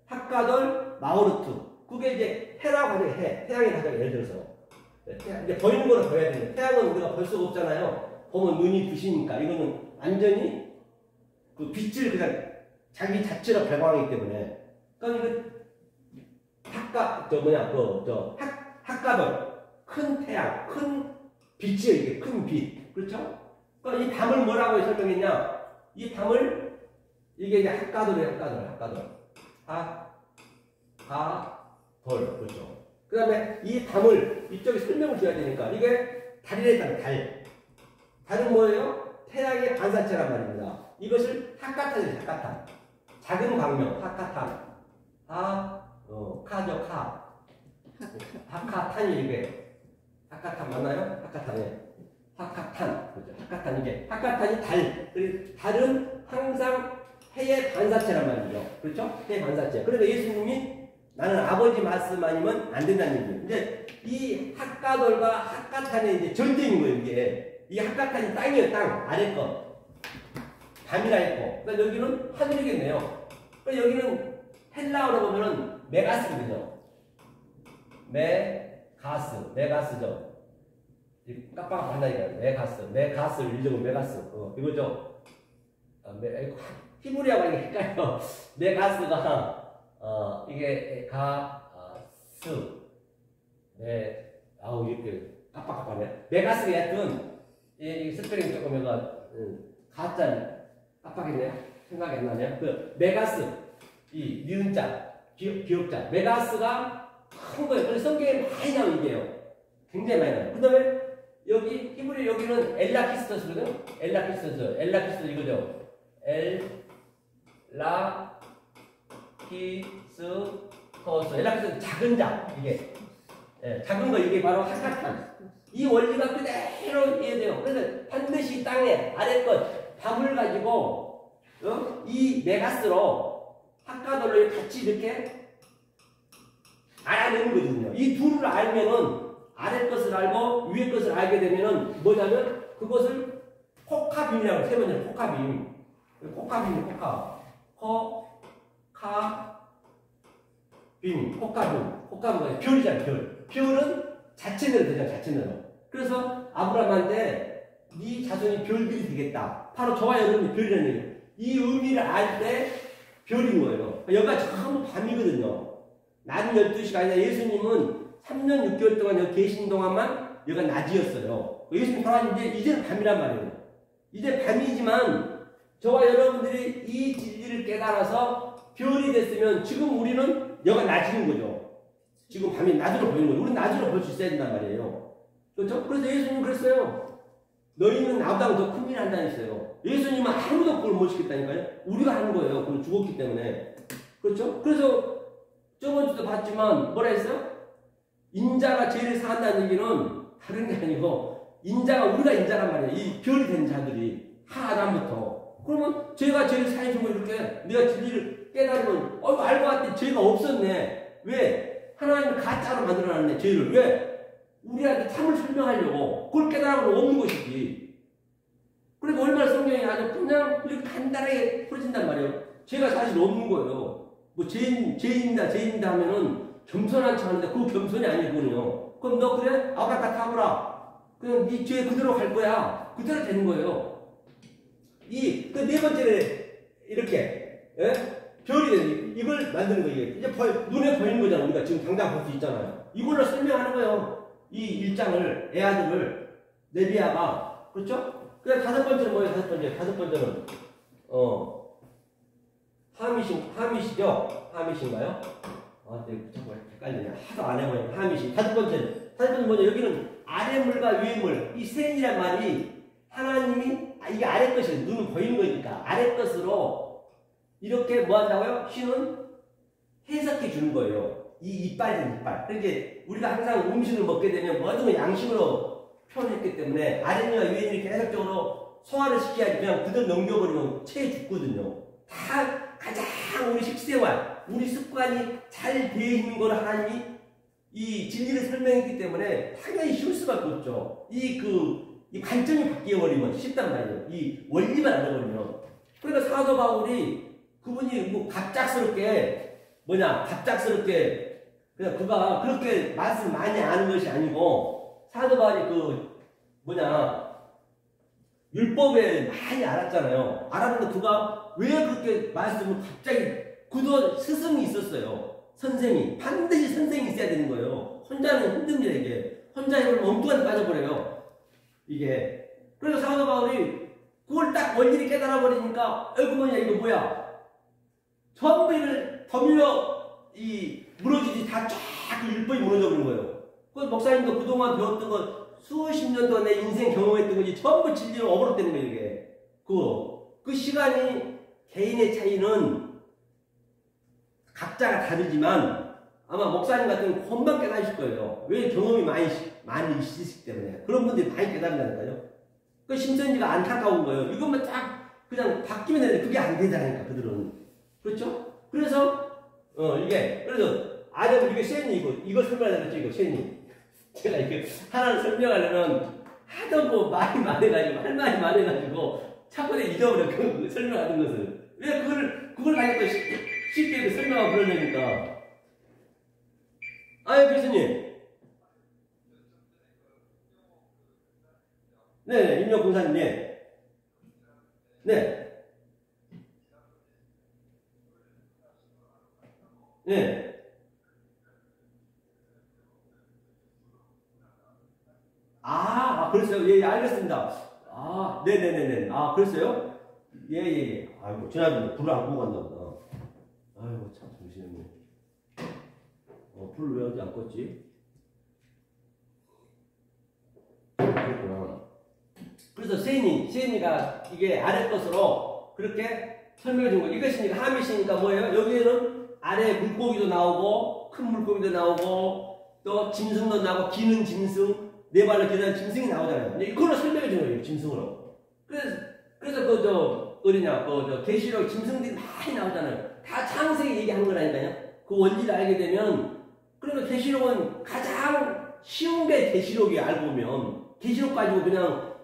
핫가돌, 마오르트. 그게 이제 해라고 해요. 태양이 가장 예를 들어서. 이제 보이는 거를 보여야 돼요. 태양은 우리가 볼 수가 없잖아요. 보면 눈이 부시니까. 이거는 완전히 그 빛을 그냥 자기 자체로 발광하기 때문에. 그러니까 이거 핫가돌. 큰 태양, 큰 빛이에요. 이게 큰 빛. 그렇죠? 그러니까 이 밤을 뭐라고 설명했냐? 이 밤을, 이게 이제 핫가돌이에요. 그렇죠. 그 다음에 이 밤을 이쪽에 설명을 줘야 되니까 이게 달이랬다는 달. 달은 뭐예요? 태양의 반사체란 말입니다. 이것을 핫가탄이에요. 작은 광명, 핫가탄. 카죠, 카. 하카탄이 이게. 하카탄 맞나요? 하카탄에. 하카탄. 그죠? 하카탄 이게. 하카탄이 달. 그리고 달은 항상 해의 반사체란 말이죠. 그렇죠? 해의 반사체. 그러니까 예수님이 나는 아버지 말씀 아니면 안 된다는 얘기예요. 이제 이 핫가돌과 핫가탄의 이제 전쟁인 거예요, 이게. 이 핫가탄이 땅이에요, 땅. 아래 거. 밤이라 했고. 그러니까 여기는 하늘이겠네요. 그러니까 여기는 헬라어로 보면은 메가스거든요. 메가스죠. 깜빡한다니까요. 메가스를 읽으면 메가스. 이거죠. 히브리어가 이게 헷갈려. 메가스가, 이게, 이렇게 깜빡깜빡하네. 메가스가 하여튼, 이 스페링 조금 가짜, 깜빡했네요. 생각이 안 나네요. 메가스, 이 니은자, 기억자. 메가스가 큰 거예요. 그래서 성경에 많이 나오는 게요. 굉장히 많이 나와요. 그 다음에, 여기, 히브리 여기는 엘라키스토스거든요. 엘라키스토스 이거죠. 엘라키스토스 작은 자, 이게. 예, 작은 거, 이게 바로 하카탄. 이 원리가 그대로 이해돼요. 그래서 반드시 땅에 아래 것, 밥을 가지고, 이 메가스로 하카돌로 같이 이렇게 알아내는 거거든요. 이 둘을 알면은, 아래 것을 알고 위에 것을 알게 되면은 뭐냐면 그것을 코카빔이라고 해요. 세 번째는 코카빔. 코카빔. 별이잖아요, 별. 별은 자체대로 되잖아요, 자체대로. 그래서 아브라함한테 네 자손이 별들이 되겠다. 바로 저와 여러분이 별이라는 얘기예요. 이 의미를 알 때 별인 거예요. 여기가 전부 밤이거든요. 낮은 12시가 아니라 예수님은 3년 6개월 동안 여기 계신 동안만 여기가 낮이었어요. 예수님 돌아왔는데 이제는 밤이란 말이에요. 이제 밤이지만 저와 여러분들이 이 진리를 깨달아서 별이 됐으면 지금 우리는 여기가 낮인 거죠. 지금 밤이 낮으로 보이는 거예요. 우리는 낮으로 볼 수 있어야 된단 말이에요. 그렇죠? 그래서 예수님 그랬어요. 너희는 나보다 더 큰 일을 한다 했어요. 예수님은 아무도 그걸 못 시켰다니까요. 우리가 하는 거예요. 그걸 죽었기 때문에. 그렇죠? 그래서 저번 주도 봤지만 뭐라 했어요? 인자가 제일 사한다는 얘기는 다른 게 아니고 우리가 인자란 말이에요. 이 별이 된 자들이 하나부터. 그러면 죄가 제일 사해주고 이렇게 내가 진리를 깨달으면 알고 봤더니 죄가 없었네. 왜? 하나님을 가짜로 만들어놨네. 죄를. 왜? 우리한테 참을 설명하려고. 그걸 깨달으면 없는 것이지. 그러니까 얼마나 성경이 아주 그냥 이렇게 간단하게 풀어진단 말이에요. 죄가 사실 없는 거예요. 뭐 죄인이다 하면은 겸손한 척 하는데 그거 겸손이 아니군요. 그럼 너 그래? 아브라카타브라. 그냥 네 죄 그대로 갈 거야. 그대로 되는 거예요. 그 네 번째는 이렇게 별이 되는 이걸 만드는 거예요. 이제 눈에 보이는 거잖아. 우리가 지금 당장 볼 수 있잖아요. 이걸로 설명하는 거예요. 이 일장을 애아들을 네비야가 그렇죠? 그래 다섯 번째는 뭐예요? 다섯 번째는 하밋이죠? 하밋인가요? 자꾸 헷갈리네. 하도 안 해보니까 하밋이. 다섯 번째는 뭐냐? 여기는 아래물과 위물 이 셋이란 말이 하나님이 이게 아래 것이에요. 눈은 보이는 거니까 아래 것으로 이렇게 뭐 한다고요? 신은 해석해 주는 거예요. 이 이빨이든 이빨. 그러니까 우리가 항상 음식을 먹게 되면 모든 걸 양식으로 표현했기 때문에 아래와 위에 이렇게 해석적으로 소화를 시켜야지 그냥 그대로 넘겨버리면 체해 죽거든요. 다 가장 우리 식생활, 우리 습관이 잘 되어 있는 걸 하나님이 이 진리를 설명했기 때문에 당연히 쉬울 수밖에 없죠. 이 관점이 바뀌어버리면 쉽단 말이에요. 이 원리만 알아버리면. 그러니까 사도 바울이 그분이 뭐 갑작스럽게 그냥 그가 그렇게 말씀 많이 아는 것이 아니고 사도 바울이 율법에 많이 알았잖아요. 알았는데 그가 왜 그렇게 말씀을 갑자기 그도 스승이 있었어요. 선생이. 반드시 선생이 있어야 되는 거예요. 혼자는 힘듭니다, 이게. 혼자 해보면 엉뚱한데 빠져버려요. 이게. 그래서 사도 바울이 그걸 딱 원리를 깨달아 버리니까, 이거 뭐야. 전부 이걸 무너지지 다 쫙 율법이 무너져 버린 거예요. 그 목사님도 그동안 배웠던 거 수십 년 동안 내 인생 경험했던 거지 전부 진리로 어버럭되는 거예요, 이게. 그 시간이 개인의 차이는 각자가 다르지만 아마 목사님 같은 경우는 금방 깨달으실 거예요. 왜? 경험이 많이 있으시기 때문에. 그런 분들이 많이 깨달는다니까요. 그 심선지가 안타까운 거예요. 이것만 딱 그냥 바뀌면 되는데 그게 안 되잖아요. 그들은. 그렇죠? 그래서 그래서 아래는 이게 쇳이 이거 설명하려고 했죠. 이거 쇳이. 제가 이렇게 하나를 설명하려면 하도 뭐 말이 많아가지고 할 말이 많아가지고 자꾸 내가 잊어버려. 그 설명하는 것을. 왜 그걸 가지고 또 쉽게 설명하고 그러냐니까. 아유, 교수님. 네, 임력공사님. 네. 네. 그랬어요? 예, 예, 알겠습니다. 네네네네. 그랬어요? 예, 예, 예. 아이고, 지난번에 불을 안 끄고 갔나 보다. 아이고, 참, 정신없네. 불을 왜 어디 안 껐지? 그렇구나. 그래서 세인이가 이게 아래 것으로 그렇게 설명해 준 거예요. 이것이니까 함이시니까 뭐예요? 여기에는 아래 물고기도 나오고, 큰 물고기도 나오고, 또 짐승도 나오고, 기는 짐승, 네 발로 기는 짐승이 나오잖아요. 이걸로 설명해 준 거예요, 짐승으로. 그래서 계시록 짐승들이 많이 나오잖아요. 다 창세기 얘기한 거라니까요. 그 원리를 알게 되면, 그러면 계시록은 가장 쉬운 게 계시록이 알고 보면, 계시록 가지고 그냥,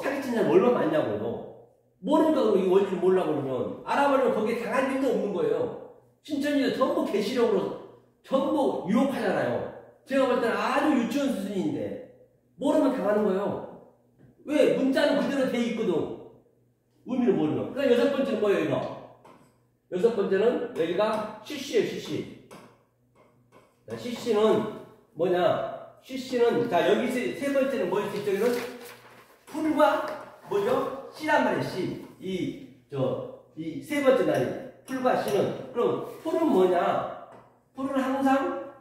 사기친 사람 얼마나 많냐고요. 모르니까 이 원리를 몰라고 그러면, 알아보려면 거기에 당할 일도 없는 거예요. 신천지도 전부 계시록으로 전부 유혹하잖아요. 제가 볼 때는 아주 유치원 수준인데, 모르면 당하는 거예요. 왜? 문자는 그대로 돼 있거든. 의미를 모르면. 그러니까 여섯 번째는 뭐예요, 이거? 여섯 번째는 여기가 CC예요, CC. CC는 뭐냐? CC는, 자, 여기 세 번째는 뭐였지? 저기는 풀과 뭐죠? C란 말이에요, C. 이 세 번째 날이. 풀과 C는. 그럼 풀은 뭐냐? 풀은 항상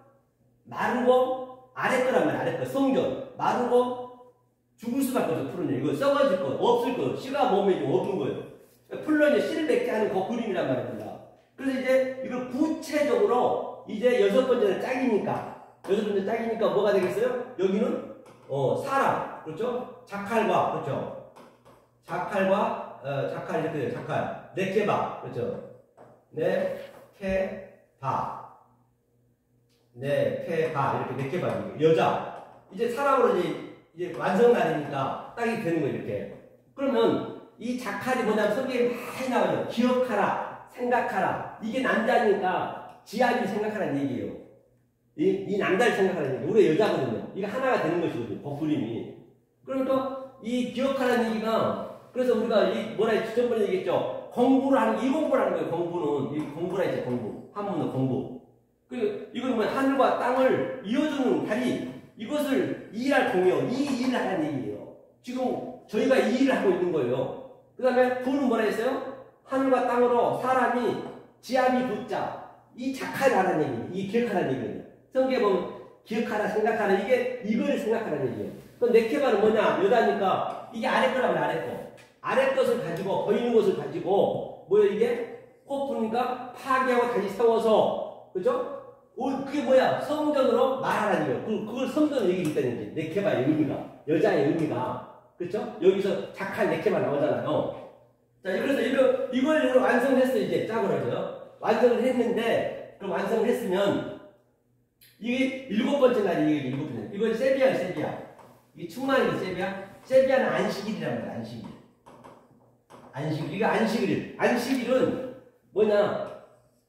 마르고 아래 거란 말이야, 아래 거. 성전. 마르고 죽을 수밖에 없어, 풀은. 이거 썩어질 거, 없을 거. 씨가 몸에 좀 없는 거예요. 풀로 이제 씨를 맺게 하는 그 그림이란 말입니다. 그래서 이제 이걸 구체적으로 이제 여섯 번째는 짝이니까 뭐가 되겠어요? 여기는 사람, 그렇죠? 자칼과, 그렇죠? 자칼과 자칼 이렇게 돼요. 자칼, 네케바, 그렇죠? 네케바, 이렇게 네케바, 여자. 이제 사람으로 이제 완성날이니까 딱이 되는 거예요, 이렇게. 그러면 이 자칼이 뭐냐면 성경에 많이 나와요. 기억하라, 생각하라. 이게 남자니까 지아비 생각하라는 얘기예요. 이 남자를 생각하라는 얘기예요. 우리 여자거든요. 이게 하나가 되는 것이거든요, 법그림이. 그러니까 이 기억하라는 얘기가, 그래서 우리가 전번에 얘기했죠. 공부를 하는 거예요, 공부는. 이 공부라 했죠, 공부. 한문은 공부. 이건 뭐 하늘과 땅을 이어주는 다리. 이것을 이해할 공요, 이 일을 하라는 얘기예요. 지금 저희가 이 일을 하고 있는 거예요. 그 다음에 부는 뭐라 했어요? 하늘과 땅으로 사람이 지암이 붙자. 이 자칼을 하라는 얘기예요. 이 기억하라는 얘기예요. 성경에 보면 기억하라, 생각하라. 이거를 생각하라는 얘기예요. 그럼 네케바는 뭐냐? 여자니까 이게 아래 거라면 아래 거. 아래 것을 가지고, 보이는 것을 가지고, 이게? 꽃 부니까 파괴하고 다시 세워서, 그죠? 그게 뭐야? 성전으로 말하라는 거예요. 그걸 성전으로 얘기하기 때문에 네케바의 의미가, 여자의 의미가, 그렇죠? 여기서 자칼 네케바 나오잖아요. 자, 그래서 이걸 완성했어. 이제 짝으로 하죠. 완성을 했는데, 그럼 완성을 했으면 이게 일곱 번째 날이 일곱 번째. 이건 세비야예요, 세비야. 이게 충만이죠, 세비야. 세비야는 안식일이란 말이야, 안식일. 안식일. 이거 안식일. 안식일은 뭐냐?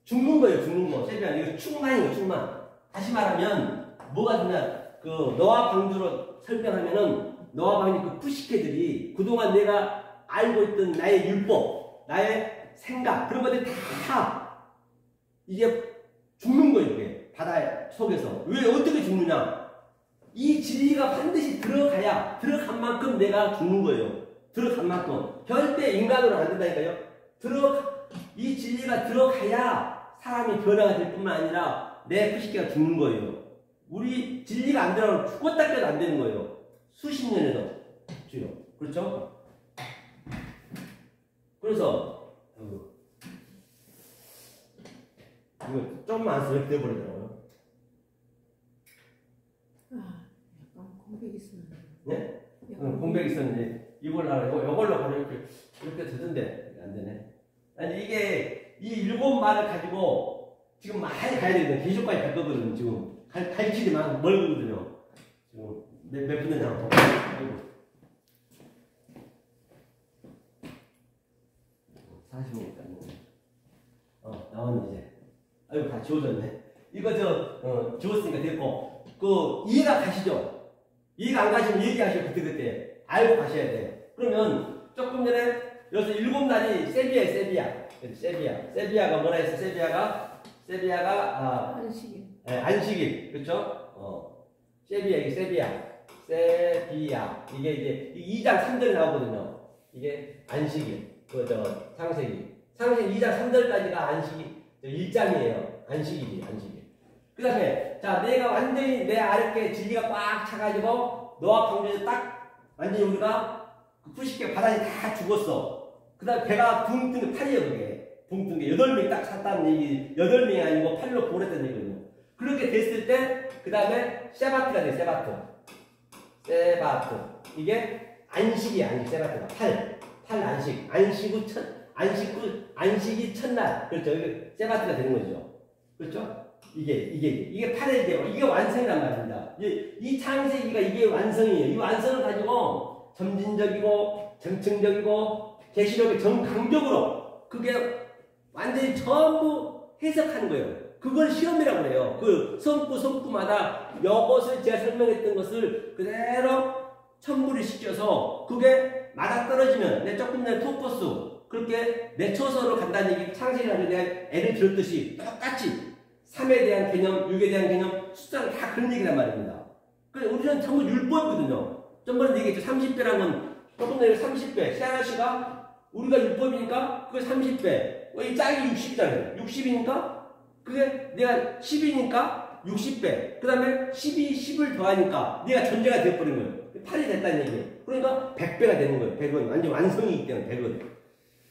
죽는 거예요, 죽는 거. 세비야, 이거 충만이에요, 충만. 다시 말하면, 뭐가 되냐, 노아 방주로 설명하면은, 노아 방주 그 푸시케들이 그동안 내가 알고 있던 나의 율법, 나의 생각, 그런 것들이 다, 이게 죽는 거예요, 이게. 바다 속에서. 왜, 어떻게 죽느냐? 이 진리가 반드시 들어간 만큼 내가 죽는 거예요. 들어간 만큼. 절대 인간으로 안 된다니까요. 이 진리가 들어가야 사람이 변화가 될 뿐만 아니라 내 푸시케가 죽는 거예요. 우리 진리가 안 들어가면 죽었다 깨도 안 되는 거예요. 수십 년에도. 주요. 그렇죠? 그래서 이거 좀만 안 쓰면 돼버리더라고요. 아, 약간 공백이 있었는데. 네? 공백이 있었는데 이걸 하고 이걸로 바로 이렇게 되던데 안 되네. 아니 이게 이 7말을 가지고 지금 많이 가야 되거든요. 계속까지 갈 거거든요. 지금 갈 길이 멀거든요. 지금 몇 분 되나 한번 볼게요. 45분까지. 나왔네 이제. 아이고 다 지워졌네. 이거 지웠으니까 됐고 이해가 가시죠? 이해가 안 가시면 얘기하셔 그때 알고 가셔야 돼. 그러면 조금 전에 여기서 7날이 세비야가 뭐라 했어? 세비야가 안식일. 네, 안식일 그렇죠? 세비야 이게 이제 2장 3절에 나오거든요. 이게 안식일 창세기 2장 3절까지가 안식일 1장이에요. 안식일. 그 다음에 자 내가 완전히 내 아랫게 진리가 꽉 차가지고 노아 방주에서 딱 완전히 우리가 90개 바다에 다 죽었어. 그 다음에 배가 붕 뜬 게 8이에요. 그게 붕 뜬 게 8명이 딱 찼다는 얘기 8명이 아니고 8로 보냈다는 얘기거든요. 그렇게 됐을 때 그 다음에 세바트가 돼. 세바트 이게 안식이 세바트가 8 안식 안식이 첫날 그렇죠. 이게 세바트가 되는 거죠. 그렇죠? 이게 8의 제곱 이게 완성이란 말입니다. 이 창세기가 이게 완성이에요. 이 완성을 가지고 점진적이고 정층적이고 계시록의 정강적으로 그게 완전히 전부 해석하는 거예요. 그걸 실험이라고 해요. 그 성구마다 이것을 제가 설명했던 것을 그대로 첨부를 시켜서 그게 맞아떨어지면 내 조금 전에 토퍼스 그렇게 내 초서로 간다는 얘기 창세기라는 내가 애를 들었듯이 똑같이 3에 대한 개념, 6에 대한 개념, 숫자는 다 그런 얘기란 말입니다. 그래서 우리는 전부 율법이거든요. 전번에 얘기했죠. 30배라는 건 조금 전에 30배. 세아씨가 우리가 율법이니까 그게 30배. 이 짝이 60이잖아요. 60이니까 그게 내가 10이니까 60배. 그 다음에 10을 더하니까 내가 존재가 되어버린 거예요. 8이 됐다는 얘기예요. 그러니까 100배가 되는 거예요. 100은. 완전 완성이기 때문에 100은.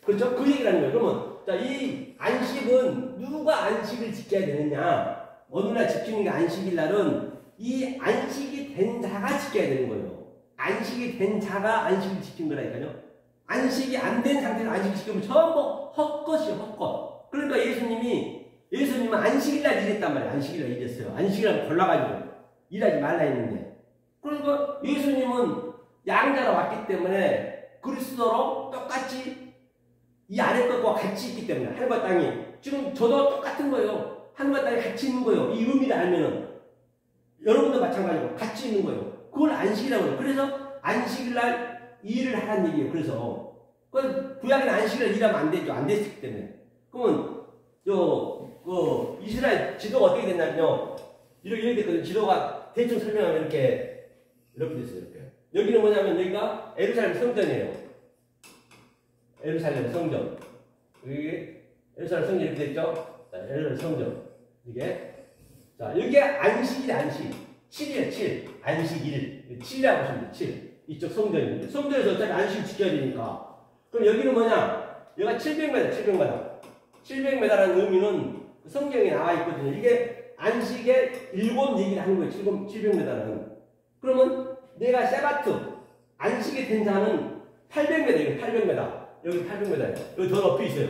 그렇죠? 그 얘기라는 거예요. 그러면 자, 이 안식은 누가 안식을 지켜야 되느냐? 어느 날 지키는 게 안식일 날은 이 안식이 된 자가 지켜야 되는 거예요. 안식이 된 자가 안식을 지킨 거라니까요. 안식이 안 된 상태에서 안식을 지키면 전부 헛것이에요. 헛것. 그러니까 예수님은 안식일 날 일했단 말이에요. 안식일 날 일했어요. 안식일 날 골라가지고 일하지 말라 했는데. 그러니까 예수님은 양자로 왔기 때문에 그리스도로 똑같이 이 아래 것과 같이 있기 때문에 하늘과 땅이 지금 저도 똑같은 거예요. 하늘과 땅이 같이 있는 거예요. 이 의미를 알면은 여러분도 마찬가지고 같이 있는 거예요. 그걸 안식이라고 해요. 그래서 안식일 날 일을 하라는 얘기예요. 그래서 구약에는 안식일 날 일하면 안 되죠. 안 됐기 때문에. 그러면 이스라엘 지도가 어떻게 됐냐면요. 이렇게 됐거든요. 지도가 대충 설명하면 이렇게 됐어요. 이렇게. 여기는 뭐냐면 여기가 예루살렘 성전이에요. 예루살렘 성전. 여기 예루살렘 성전 이렇게 됐죠? 자, 예루살렘 성전. 이게. 자, 여기가 안식일, 안식. 7이에요, 7. 안식일. 7이라고 보시면 돼요, 7. 이쪽 성전인데. 성전에서 어차피 안식을 지켜야 되니까. 그럼 여기는 뭐냐? 여기가 700m. 700m라는 의미는 성경에 나와 있거든요. 이게 안식의 일곱 얘기를 하는 거예요, 700m는. 그러면 내가 세바트, 안식이 된 자는 800m, 800m. 여기 800m예요. 여기 더 높이 있어요.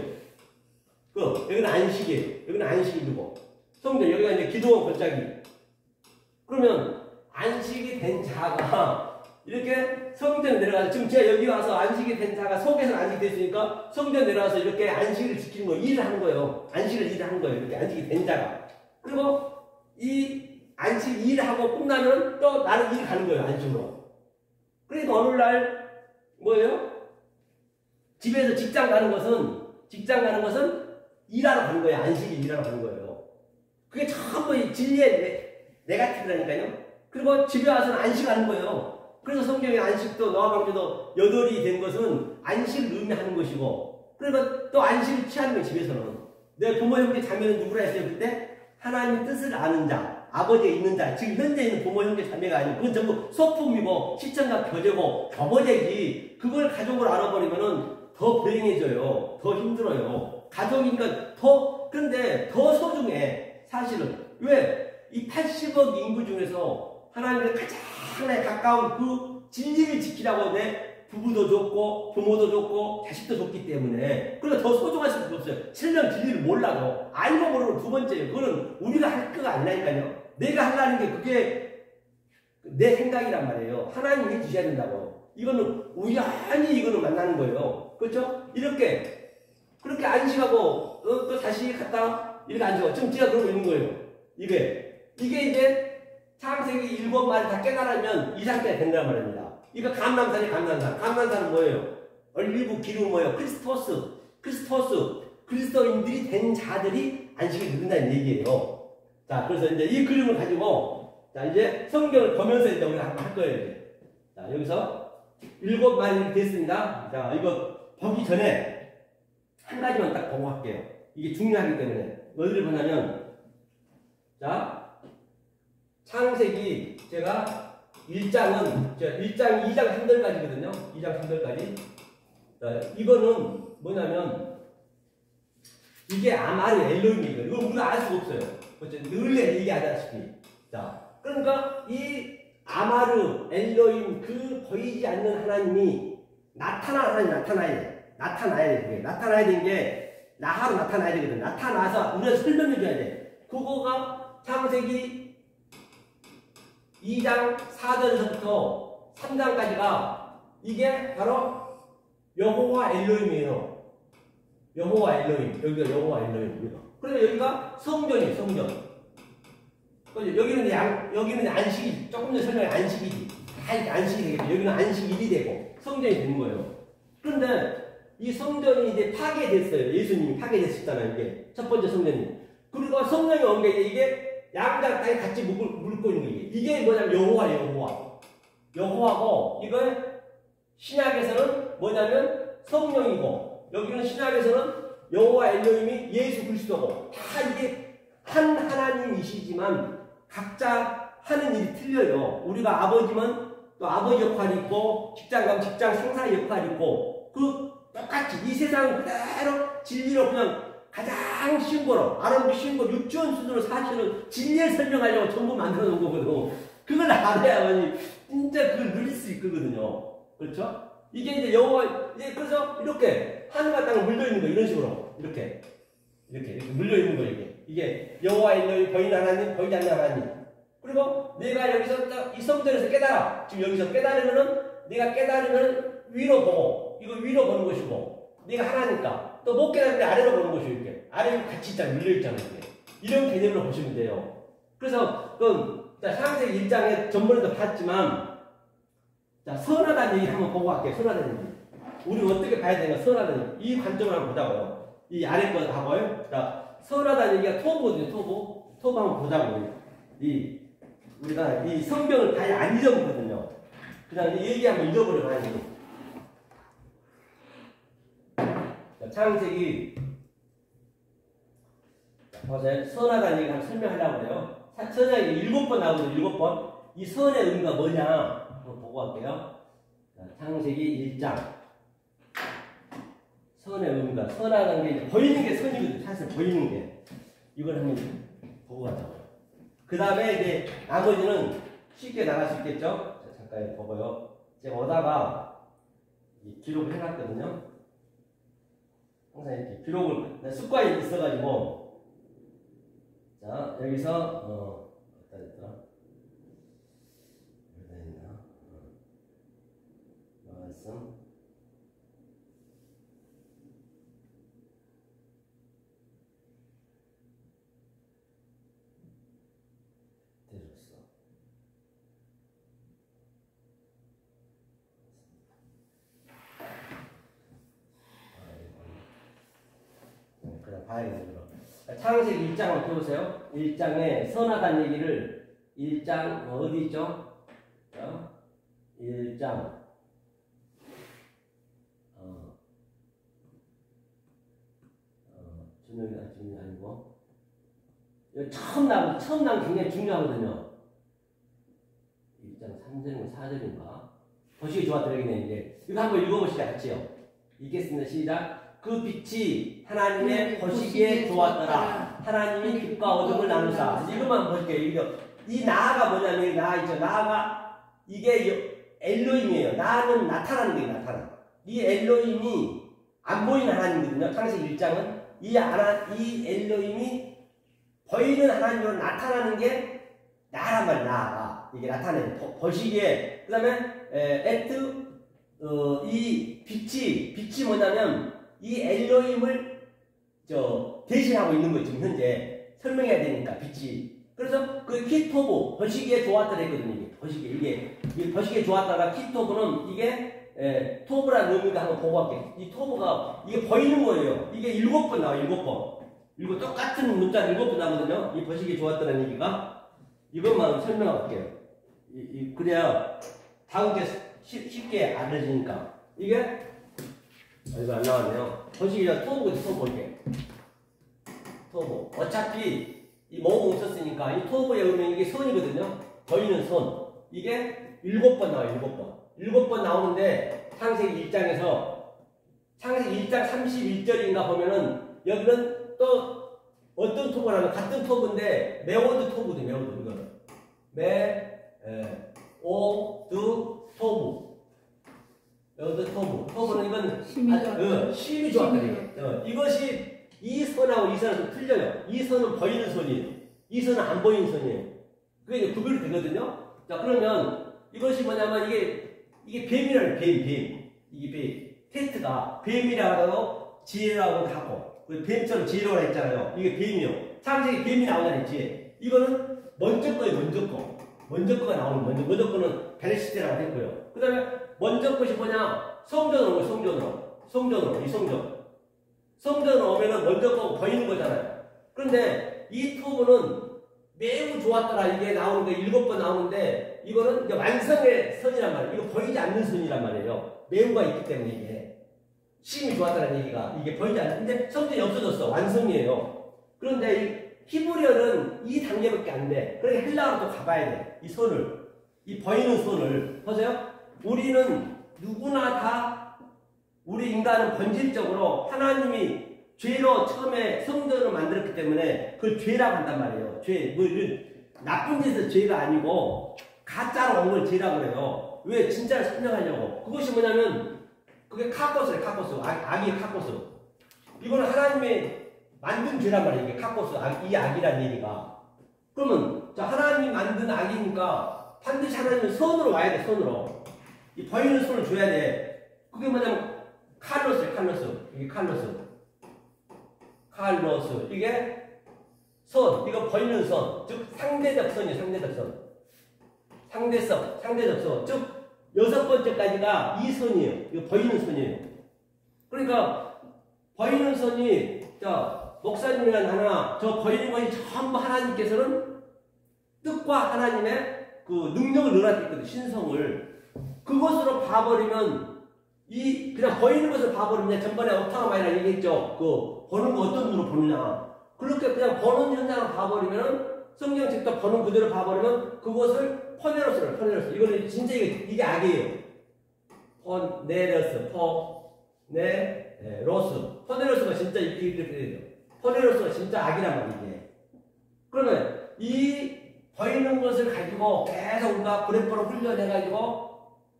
여기는 안식이에요. 여기는 안식이고. 성전, 여기가 이제 기도원 골짜기. 그러면 안식이 된 자가 이렇게 성전에 내려가서 지금 제가 여기 와서 안식이 된 자가 속에서 안식이 됐으니까 성전에 내려가서 이렇게 안식을 지키는 거, 일을 하는 거예요. 안식을 일을 하는 거예요. 이렇게 안식이 된 자가. 그리고 이 안식 일을 하고 끝나면 또 나는 일 가는 거예요. 안식으로. 그러니까 어느 날 뭐예요? 집에서 직장 가는 것은 일하러 가는 거예요. 안식일 일하러 가는 거예요. 그게 전부 진리의 네거티브라니까요. 그리고 집에 와서는 안식하는 거예요. 그래서 성경의 안식도 노아 방주도 8이 된 것은 안식을 의미하는 것이고, 그러니까 또 안식을 취하는 거예요. 집에서는. 내 부모 형제 자매는 누구라 했어요? 그때 하나님의 뜻을 아는 자, 아버지에 있는 자, 지금 현재 있는 부모 형제 자매가 아니고 그건 전부 소품이고 시청각 교제고 교보제지. 그걸 가족으로 알아버리면은 더 불행해져요. 더 힘들어요. 가족이니까 그런데 더 소중해. 사실은. 왜? 이 80억 인구 중에서 하나님의 가장 가까운 그 진리를 지키라고 내 부부도 줬고, 부모도 줬고, 자식도 줬기 때문에. 그러니까 더 소중할 수밖에 없어요. 실명 진리를 몰라도. 알고 모르는 두 번째예요. 그거는 우리가 할 거가 아니라니까요. 내가 하려는 게 그게 내 생각이란 말이에요. 하나님이 해주셔야 된다고. 이거는 우연히 이거는 만나는 거예요. 그렇죠? 그렇게 안식하고, 또 다시 갔다, 이렇게 안식하고. 지금 제가 그러고 있는 거예요. 이게 이제 창세기 7마리 다 깨달으면 이 상태가 된단 말입니다. 이거 감람산이 감람산. 감람산은 뭐예요? 얼리브 기름 뭐예요? 그리스도인들이 된 자들이 안식을 누린다는 얘기예요. 자, 그래서 이제 이 그림을 가지고, 자, 이제 성경을 보면서 이제 우리가 한번 할 거예요, 이제. 자, 여기서 7마리 됐습니다. 자, 이거 보기 전에 한 가지만 딱 보고 할게요. 이게 중요하기 때문에. 어디를 보냐면, 자, 창세기 제가 1장 2장 3절까지거든요. 2장 3절까지. 자, 이거는 뭐냐면, 이게 아마르 엘로힘이거든요. 이거 우리가 알 수가 없어요. 늘 얘기하다시피. 자, 그러니까 이 아마르 엘로힘 그 보이지 않는 하나님이 나타나야 돼. 나타나야 되는 게 나하로 나타나야 되거든. 나타나서 우리가 설명해 줘야 돼. 그거가 창세기 2장 4절에서부터 3장까지가 이게 바로 여호와 엘로힘이에요. 여호와 엘로힘. 여기가 여호와 엘로힘입니다. 그러면 여기가 성전이에요. 성전. 여기는 안식이, 조금 전에 설명한 안식이지. 다 이렇게 안식이 되겠죠. 여기는 안식일이 되고 성전이 되는 거예요. 그런데 이 성전이 이제 파괴됐어요. 예수님이 파괴됐었잖아요. 이게 첫 번째 성전이. 그리고 성령이 온 게 이게 양장 땅에 같이 물고 있는 거예요. 이게 뭐냐면 여호와고, 이거 신약에서는 뭐냐면 성령이고, 여기는 신약에서는 여호와 엘로힘이 예수 그리스도고, 다 이게 한 하나님이시지만 각자 하는 일이 틀려요. 우리가 아버지면 또 아버지 역할이 있고, 직장 가면 직장 상사 역할이 있고, 그 똑같이 이 세상은 그대로 진리로 그냥 가장 쉬운 거로, 알아보기 쉬운 거, 유치원 수준으로 사실은 진리를 설명하려고 전부 만들어 놓은 거거든요. 그걸 알아야만이 진짜 그걸 누릴 수 있거든요. 그렇죠? 이게 이제 그래서 이렇게 하늘과 땅을 물려있는 거, 이런 식으로. 이렇게 물려있는 거, 이게 여호와 엘로힘, 보이는 하나님, 보이지 않는 하나님. 그리고 내가 여기서 이 성전에서 깨달아. 지금 여기서 내가 깨달으면 위로 보고, 이거 위로 보는 것이고, 내가 하나니까. 또 못 깨달으면 아래로 보는 것이고, 이렇게. 아래로 같이 있잖아요. 물려있잖아요. 이런 개념으로 보시면 돼요. 그래서, 창세기 1장에 전번에도 봤지만, 자, 선하다는 얘기 한번 보고 갈게요. 선하다는 얘기. 우리는 어떻게 봐야 되는가, 선하다는 얘기. 이 관점을 한번 보자고요. 이 아래 거 하고요. 자, 선하다는 얘기가 토부거든요, 토부 한번 보자고요. 우리가 이 성경을 다 안 잊어보거든요. 그냥 얘기 한번 잊어버려요. 창세기, 보세요. 선하다는 얘기 한번 설명하려고 그래요. 선하게 7번 나오거든요, 7번. 이 선의 의미가 뭐냐, 한번 보고 갈게요. 창세기 1장. 선의 의미가, 선하다는 게 이제 보이는 게 선이거든요. 사실 보이는 게. 이걸 한번 보고 가자고요. 그 다음에 이제 나머지는 쉽게 나갈 수 있겠죠? 자, 잠깐 보고요. 제가 오다가 기록을 해놨거든요. 항상 이렇게 기록을, 습관이 있어가지고, 자, 여기서, 어디다 했더라? 어디다 했나? 말씀. 되셨어. 그냥 봐야겠네요. 창세기 1장을 펴보세요. 1장에 선하다는 얘기를 1장 어디 있죠? 1장 준영이 아니고 처음 나온 굉장히 중요하거든요. 1장 3절인가 4절인가 보시기 좋았더라고요. 이제 이거 한번 읽어보시죠. 같이요. 읽겠습니다. 시작. 그 빛이 하나님의 보시기에 좋았더라. 하나님이 빛과 어둠을 나누사. 이것만 볼게요. 이 나가 뭐냐면 이 나 있죠. 나가 이게 엘로힘이에요. 나는 나타나는 게 나타나. 이 엘로힘이 안 보이는 하나님이거든요. 창세기 1장은 이 엘로힘이 보이는 하나님으로 나타나는 게 나란 말이야. 나가 이게 나타내는 보시기에. 그다음에 이 빛이 뭐냐면 이 엘로힘을 대신하고 있는 거예요. 지금 현재 설명해야 되니까 빛이. 그래서 그 키토브 보시기에 좋았더라 했거든요. 이게 보시기에 좋았다가 키토브는 이게 토브라는 의미가 한번 보고 갈게요. 이 토브가 이게 보이는 거예요. 이게 7번 나와요. 7번. 이거 똑같은 문자 7번 나거든요. 이 보시기에 좋았다는 얘기가. 이것만 설명할게요. 그래야 다음 게 쉽게 알려지니까. 이게 이거 안 나왔네요. 보시기에 토브가 볼게요. 토브. 어차피 이 모음 썼으니까 이 토브의 의미는 이게 선이거든요. 보이는 선. 이게 7번 나와요. 7번 나오는데 창세기 1장에서 창세기 1장 31절인가 보면은 여기는 또 어떤 토브가 나면 같은 토브인데 메오드 토브도 메오드 이거는 메오드 토브. 메오드 토브. 토브는 이건 심이 좋았다. 이것이 이 선하고 이 선은 좀 틀려요. 이 선은 보이는 선이에요. 이 선은 안 보이는 선이에요. 그게 이제 구별이 되거든요. 자, 그러면 이것이 뭐냐면 이게 뱀이라는 뱀. 이게 뱀. 테스트가 뱀이라고 지혜라고 하고 뱀처럼 지혜라고 했잖아요. 이게 뱀이요. 창세기 뱀이 나오잖아요. 지혜. 이거는 먼저 거예요. 먼저 거가 나오는 먼저 거는 베레시테라고 했고요. 그 다음에 먼저 것이 뭐냐? 성전으로 이 성전. 성전으로 오면은 먼저 거고 보이는 거잖아요. 그런데 이 토브는 매우 좋았더라. 이게 나오는 게 7번 나오는데 이거는 이제 완성의 선이란 말이에요. 이거 보이지 않는 선이란 말이에요. 매우가 있기 때문에 이게 심이 좋았다는 얘기가 이게 보이지 않는데 성전이 없어졌어. 완성이에요. 그런데 이 히브리어는 이 단계밖에 안 돼. 그러니까 헬라어로 또 가봐야 돼. 이 선을, 이 보이는 선을 보세요. 우리는 누구나 다 우리 인간은 본질적으로 하나님이 죄로 처음에 성전을 만들었기 때문에 그걸 죄라고 한단 말이에요. 죄, 나쁜 짓은 죄가 아니고 가짜로 온 걸 죄라고 그래요. 왜? 진짜를 설명하려고. 그것이 뭐냐면 그게 카코스래. 악이 카코스. 이거는 하나님이 만든 죄란 말이에요. 이게 카코스. 이 악이란 얘기가. 그러면 자, 하나님이 만든 악이니까 반드시 하나님은 선으로 와야 돼. 선으로. 이 보이는 선을 줘야 돼. 그게 뭐냐면 칼로스예요. 이게 칼로스. 이게 선. 이거 보이는 선. 즉 상대적 선이에요. 상대적 선. 즉 6번째까지가 이 선이에요. 이거 보이는 선이에요. 그러니까 보이는 선이 목사님이란 하나 저 보이는 것이 전부 하나님께서는 뜻과 하나님의 그 능력을 늘어났거든요. 신성을. 그것으로 봐버리면 그냥 보이는 것을 봐버리면 전번에 옥타마이라 얘기했죠. 보는 거 어떤 눈으로 보느냐. 그렇게 그냥 보는 현상을 봐버리면 성경 직접 보는 그대로 봐버리면 그것을 포네로스. 이거는 진짜 이게 악이에요. 포네로스가 진짜 이렇게 돼요. 포네로스가 진짜 악이란 말이에요. 그러면 이 보이는 것을 가지고 계속 우리가 그래프로 훈련해가지고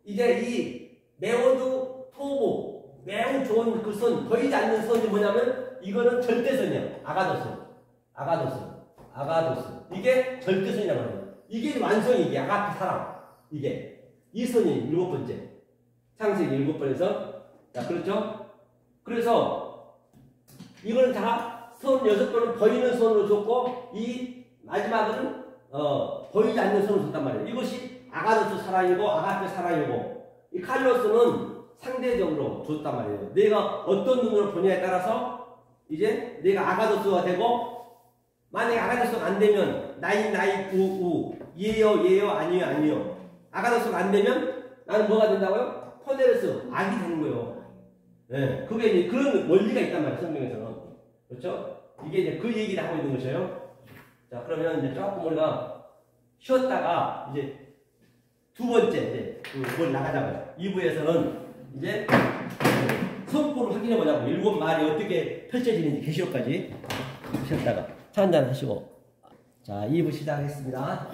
이제 이 메오드 토브 매우 좋은 그 선, 보이지 않는 선이 뭐냐면 이거는 절대선이에요. 아가도스. 이게 절대선이란 말이에요. 이게 완성이 이게 아가페 사랑. 이 선이 7번째. 창세기 7번에서. 자, 그렇죠? 그래서 이거는 다 선 6번은 보이는 선으로 줬고 이 마지막은 보이지 않는 선으로 줬단 말이에요. 이것이 아가도스 사랑이고 아가페 사랑이고 이 칼로스는 상대적으로 줬단 말이에요. 내가 어떤 눈으로 보냐에 따라서 이제 내가 아가도스가 되고 만약에 아가도스가 안 되면 나이 예요 아니요 아가도스가 안 되면 나는 뭐가 된다고요? 포네르스 악이 되는 거예요. 네, 그게 이제 그런 원리가 있단 말이에요. 성경에서는. 그렇죠? 이게 이제 그 얘기를 하고 있는 것이에요. 자, 그러면 이제 조금 우리가 쉬었다가 이제 두 번째 이제 뭘 나가자고요. 2부에서는 이제 문헌법을 확인해 보자고. 일곱 말이 어떻게 펼쳐지는지 계시록까지 보셨다가 차 한잔 하시고. 자, 2부 시작하겠습니다.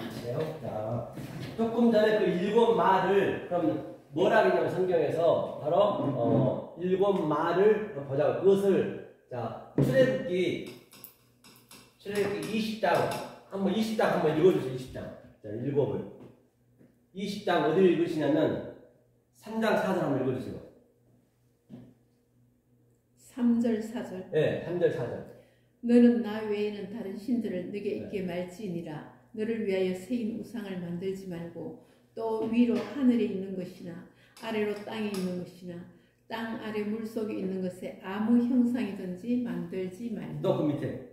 자, 조금 전에 그 일곱 말을 그럼 뭐라 그러냐면 성경에서 바로 일곱 말을 보자고. 그것을 자 출애굽기 20장 한번 읽어주세요. 20장. 자, 일곱을 20장 어디를 읽으시냐면 3장 4절 한번 읽어주세요. 3절 4절. 네, 3절 4절. 너는 나 외에는 다른 신들을 네게 있게 말지니라. 너를 위하여 새인 우상을 만들지 말고 또 위로 하늘에 있는 것이나 아래로 땅에 있는 것이나 땅 아래 물속에 있는 것에 아무 형상이든지 만들지 말라. 또 그 밑에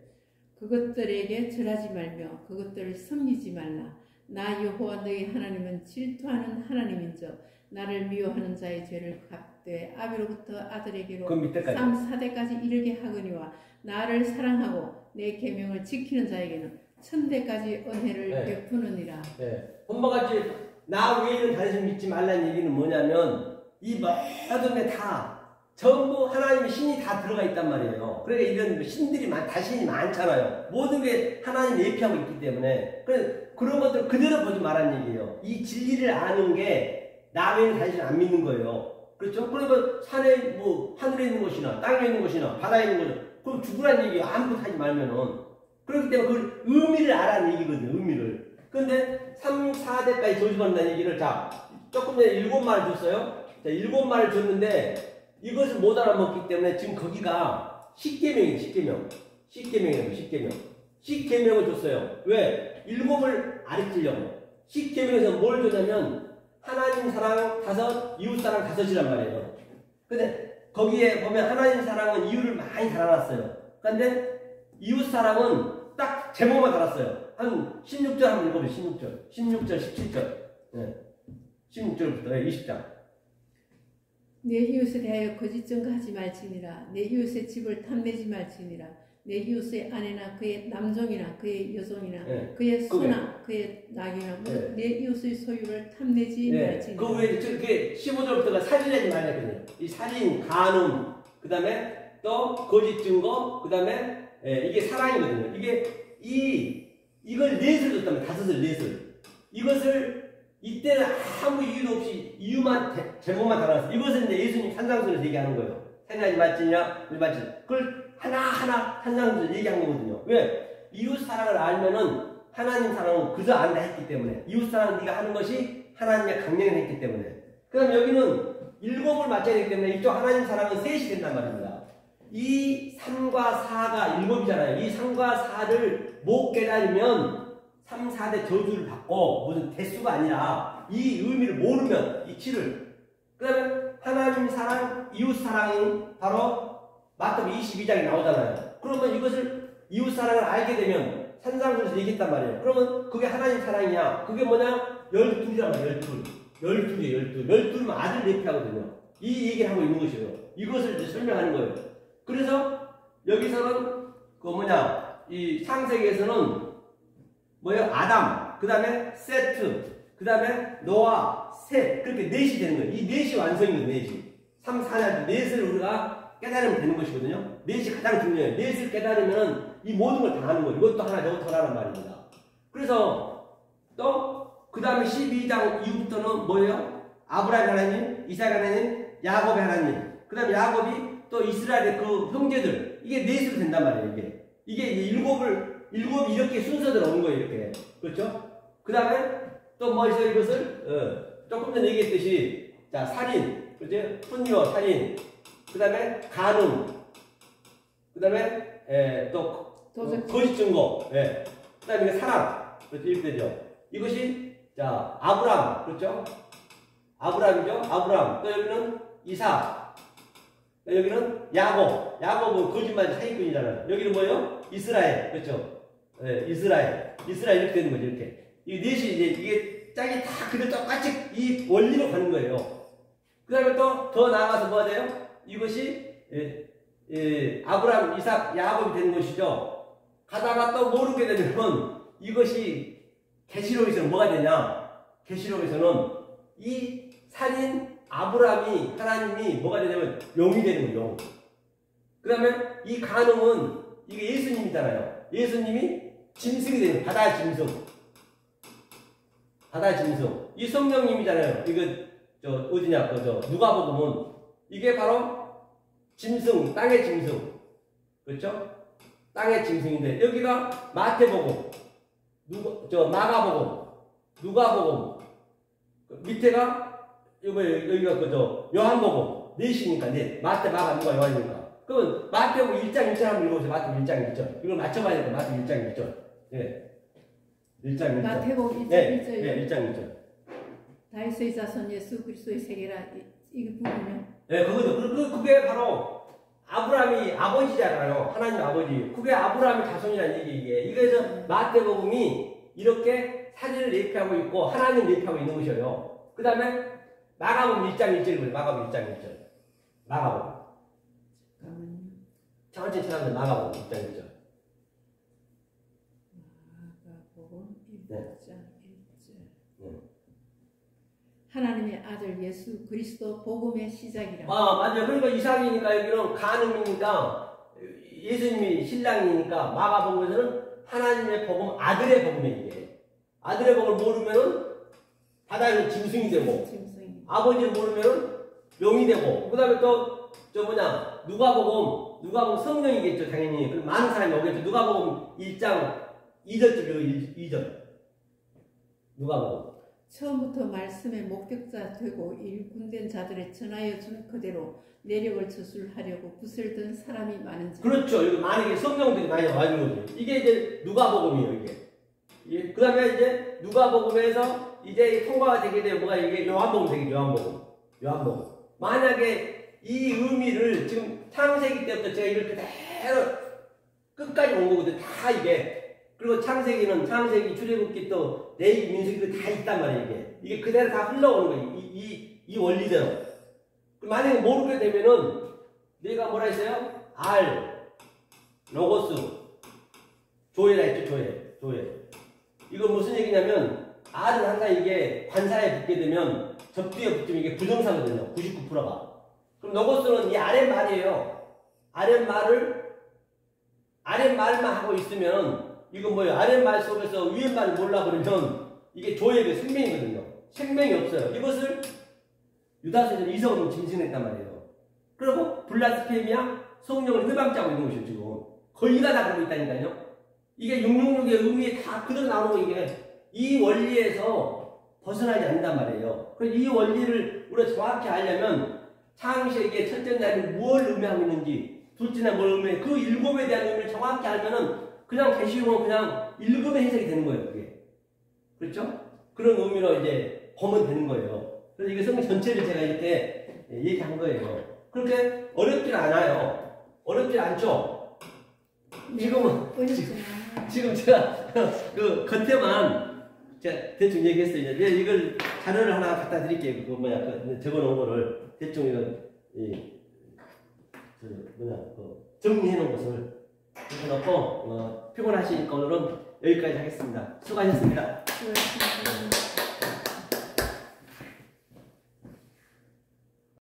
그것들에게 절하지 말며 그것들을 섬기지 말라. 나 여호와 너희 하나님은 질투하는 하나님인즉 나를 미워하는 자의 죄를 갚되 아비로부터 아들에게로 그 밑에까지 3,4대까지 이르게 하거니와 나를 사랑하고 내 계명을 지키는 자에게는 1,000대까지 은혜를 네. 베푸느니라. 네. 본바같이 나 외에는 다른 신 믿지 말라는 얘기는 뭐냐면 이 모든 게 다 전부 하나님의 신이 다 들어가 있단 말이에요. 그러니까 이런 신들이 다신이 많잖아요. 모든 게 하나님 예표하고 있기 때문에 그런 것들 그대로 보지 말라는 얘기예요. 이 진리를 아는 게 나 외에는 다신 안 믿는 거예요. 그렇죠? 그러면 산에 뭐 하늘에 있는 것이나 땅에 있는 것이나 바다에 있는 것이나 그럼 죽으라는 얘기예요. 아무것도 하지 말면은. 그렇기 때문에 그 의미를 알아는 얘기거든요. 의미를. 그런데 3, 4대까지 저주받는다는 얘기를 자 조금 전에 7말을 줬어요. 자 7말을 줬는데 이것을 못 알아먹기 때문에 지금 거기가 10계명이에요. 10계명이에요. 10계명을 줬어요. 왜? 7을 가르치려고. 10계명에서 뭘 줬냐면 하나님 사랑 5, 이웃 사랑 5이란 말이에요. 근데 거기에 보면 하나님 사랑은 이유를 많이 달아놨어요. 그런데 이웃 사랑은 딱 제목만 달았어요. 한 16절 한번 읽어보세요. 16절, 17절. 네. 16절부터 20장. 내 이웃에 대하여 거짓 증거하지 말지니라. 내 이웃의 집을 탐내지 말지니라. 내 이웃의 아내나 그의 남종이나 그의 여종이나 네. 그의 소나 그의 낙이나 네. 내 이웃의 소유를 탐내지 말지니라. 그 외에 그게 15절부터가 살인하지 말랬거든요. 이 살인, 간음, 그 다음에 또 거짓 증거, 그 다음에 이게 사랑이거든요. 이걸 넷을 줬다면 5을 넷을. 이것을 이때는 아무 이유도 없이 제목만 달아놨어요. 이것은 이제 예수님 산상수에서 얘기하는 거예요. 살인하지 말지냐, 우리 말지. 그걸 하나하나 산상수에서 얘기한 거거든요. 왜? 이웃 사랑을 알면은 하나님 사랑은 그저 안다 했기 때문에. 이웃 사랑은 네가 하는 것이 하나님의 강령이 했기 때문에. 그 다음 여기는 7을 맞춰야 되기 때문에 이쪽 하나님 사랑은 3이 된단 말입니다. 이 3과 4가 7이잖아요. 이 3과 4를 못 깨달으면 3, 4대 저주를 받고 무슨 대수가 아니라 이 의미를 모르면 이 7을. 그 다음에 하나님 사랑, 이웃 사랑이 바로 마태복음 22장에 나오잖아요. 그러면 이것을 이웃 사랑을 알게 되면 산상수에서 얘기했단 말이에요. 그러면 그게 하나님 사랑이냐? 그게 뭐냐? 12이란 말이에요. 12이에요. 12면 아들 예표하거든요. 이 얘기를 하고 있는 것이에요. 이것을 이제 설명하는 거예요. 그래서 여기서는 이 창세기에서는 아담, 그 다음에 세트, 그 다음에 노아, 셋, 그렇게 넷이 되는 거예요. 이 넷이 완성이거든요. 넷이. 3, 4년 넷을 우리가 깨달으면 되는 것이거든요. 넷이 가장 중요해요. 넷을 깨달으면 이 모든 걸 다 하는 거예요. 이것도 하나, 저것도 하나란 말입니다. 그래서 또 그 다음에 12장 이후부터는 뭐예요? 아브라함 하나님, 이삭 하나님, 야곱의 하나님. 그 다음에 야곱이 또 이스라엘의 그 형제들. 이게 넷으로 된단 말이에요. 이게 일곱이 이렇게 순서대로 오는 거예요. 이렇게. 그렇죠? 그 다음에 또 뭐죠? 이것을 조금 전에 얘기했듯이 자 살인, 그렇죠? 분뇨, 살인. 그 다음에 간음. 그 다음에 또 거짓 증거. 그 다음에 사랑. 그렇죠? 이렇게 되죠. 이것이 자 아브람, 그렇죠? 아브람이죠. 아브람. 또 여기는 이삭. 여기는 야곱은 거짓말 사기꾼이잖아요. 여기는 뭐예요? 이스라엘. 그렇죠? 이스라엘 이렇게 되는 거죠. 이렇게. 이 넷이 이제 이게 짝이 다 그대로 똑같이 이 원리로 가는 거예요. 그 다음에 또 더 나아가서 뭐가 돼요? 이것이 아브람, 이삭, 야곱이 되는 것이죠. 가다가 또 모르게 되면 이것이 계시록에서는 뭐가 되냐? 계시록에서는 이 살인 아브라함이 하나님이 뭐가 되냐면 영이 되는 거예요. 영. 그 다음에 이 간음은 이게 예수님이잖아요. 예수님이 짐승이 되는 거예요. 바다의 짐승. 바다의 짐승. 이 성령님이잖아요. 이거 어디냐? 누가복음은 이게 바로 짐승, 땅의 짐승. 그렇죠? 땅의 짐승인데 여기가 마태복음, 마가복음, 누가복음. 밑에가 여기가 요한복음. 넷이니까 넷. 마태, 마가, 누가, 요한이니까. 그러면 마태복음 1장 1절 한번 읽어보세요. 마태복음 1장 1절. 이걸 맞춰봐야 돼요. 마태복음 1장 1절. 예. 1장 1절. 마태복음 1장 예, 1절. 예, 1장 1절. 다윗의 자손 예수 그리스도의 세계라 이 부분이요. 예, 그게 바로 아브라함이 아버지잖아요. 하나님 아버지. 그게 아브라함의 자손이라는 얘기, 이게. 그래서 마태복음이 이렇게 사진을 예표하고 있고, 하나님 예표하고 있는 것이에요. 그 다음에 마가복음 1장 1절이고요. 마가복음 1장 1절. 마가복음. 잠깐만요. 천천히 찾아보세요. 마가복음 1장 1절. 마가복음 1장 네. 1절. 네. 하나님의 아들 예수 그리스도 복음의 시작이라. 맞아요. 그러니까 이삭이니까 여기는 간음이니까 예수님이 신랑이니까 마가복음에서는 하나님의 복음, 아들의 복음이에요. 이게. 아들의 복음을 모르면은 바다에서 짐승이 되고, 아버지를 모르면은 용이 되고, 그 다음에 또 누가복음 성령이겠죠, 당연히. 그럼 많은 사람이 오겠죠. 누가복음 1장 2절쯤이요, 2절. 누가복음. 처음부터 말씀의 목격자 되고 일꾼된 자들의 전하여 준 그대로 내력을 저술하려고 붓을 든 사람이 많은지. 그렇죠. 여기 만약에 성령들이 많이 와주는 거죠. 이게 이제 누가복음이에요, 이게. 그 다음에 이제 누가복음에서 이제 통과가 되게 되고, 뭐가 이게 요한복음 되겠죠, 요한복음. 만약에 이 의미를 지금 창세기 때부터 제가 이걸 그대로 끝까지 온 거거든요. 다 이게. 그리고 창세기, 출애굽기 또 레위기, 민수기 다 있단 말이에요, 이게 그대로 다 흘러오는 거예요. 이 원리대로. 만약에 모르게 되면은 내가 뭐라 했어요? 로고스, 조회라 했죠, 조회. 이거 무슨 얘기냐면 R은 항상 이게 관사에 붙게 되면 접두에 붙으면 이게 부정사거든요. 99%가. 그럼 로고스는 이 아랫말이에요. 아랫말만 하고 있으면 이거 뭐예요? 아랫말 속에서 위에말을 몰라 그러면 이게 조회의 생명이거든요. 생명이 없어요. 이것을 유다서에서 이석은 짐승했단 말이에요. 그리고 블라스페미아 성령을 회방자고 있는 것이죠. 지금 거의 다 그러고 있다니까요. 이게 666의 의미에 다 그대로 나오는 거. 이게 이 원리에서 벗어나지 않는단 말이에요. 그래서 이 원리를 우리가 정확히 알려면 창세기의 첫째 날이 뭘 의미하고 있는지, 둘째 날 뭘 의미해, 그 일곱에 대한 의미를 정확히 알면은 그냥 계시록은 그냥 일곱의 해석이 되는 거예요, 그게. 그렇죠? 그런 의미로 이제 보면 되는 거예요. 그래서 이게 성경 전체를 제가 이렇게 얘기한 거예요. 그렇게 어렵진 않아요. 어렵진 않죠? 지금 제가 그 겉에만 제가 대충 얘기했어요. 이제 이걸 자료를 하나 갖다 드릴게요. 그 적어 놓은 거를 대충 정리해 놓은 것을 이렇게 넣고 피곤하시니까 오늘은 여기까지 하겠습니다. 수고하셨습니다. 수고하셨습니다.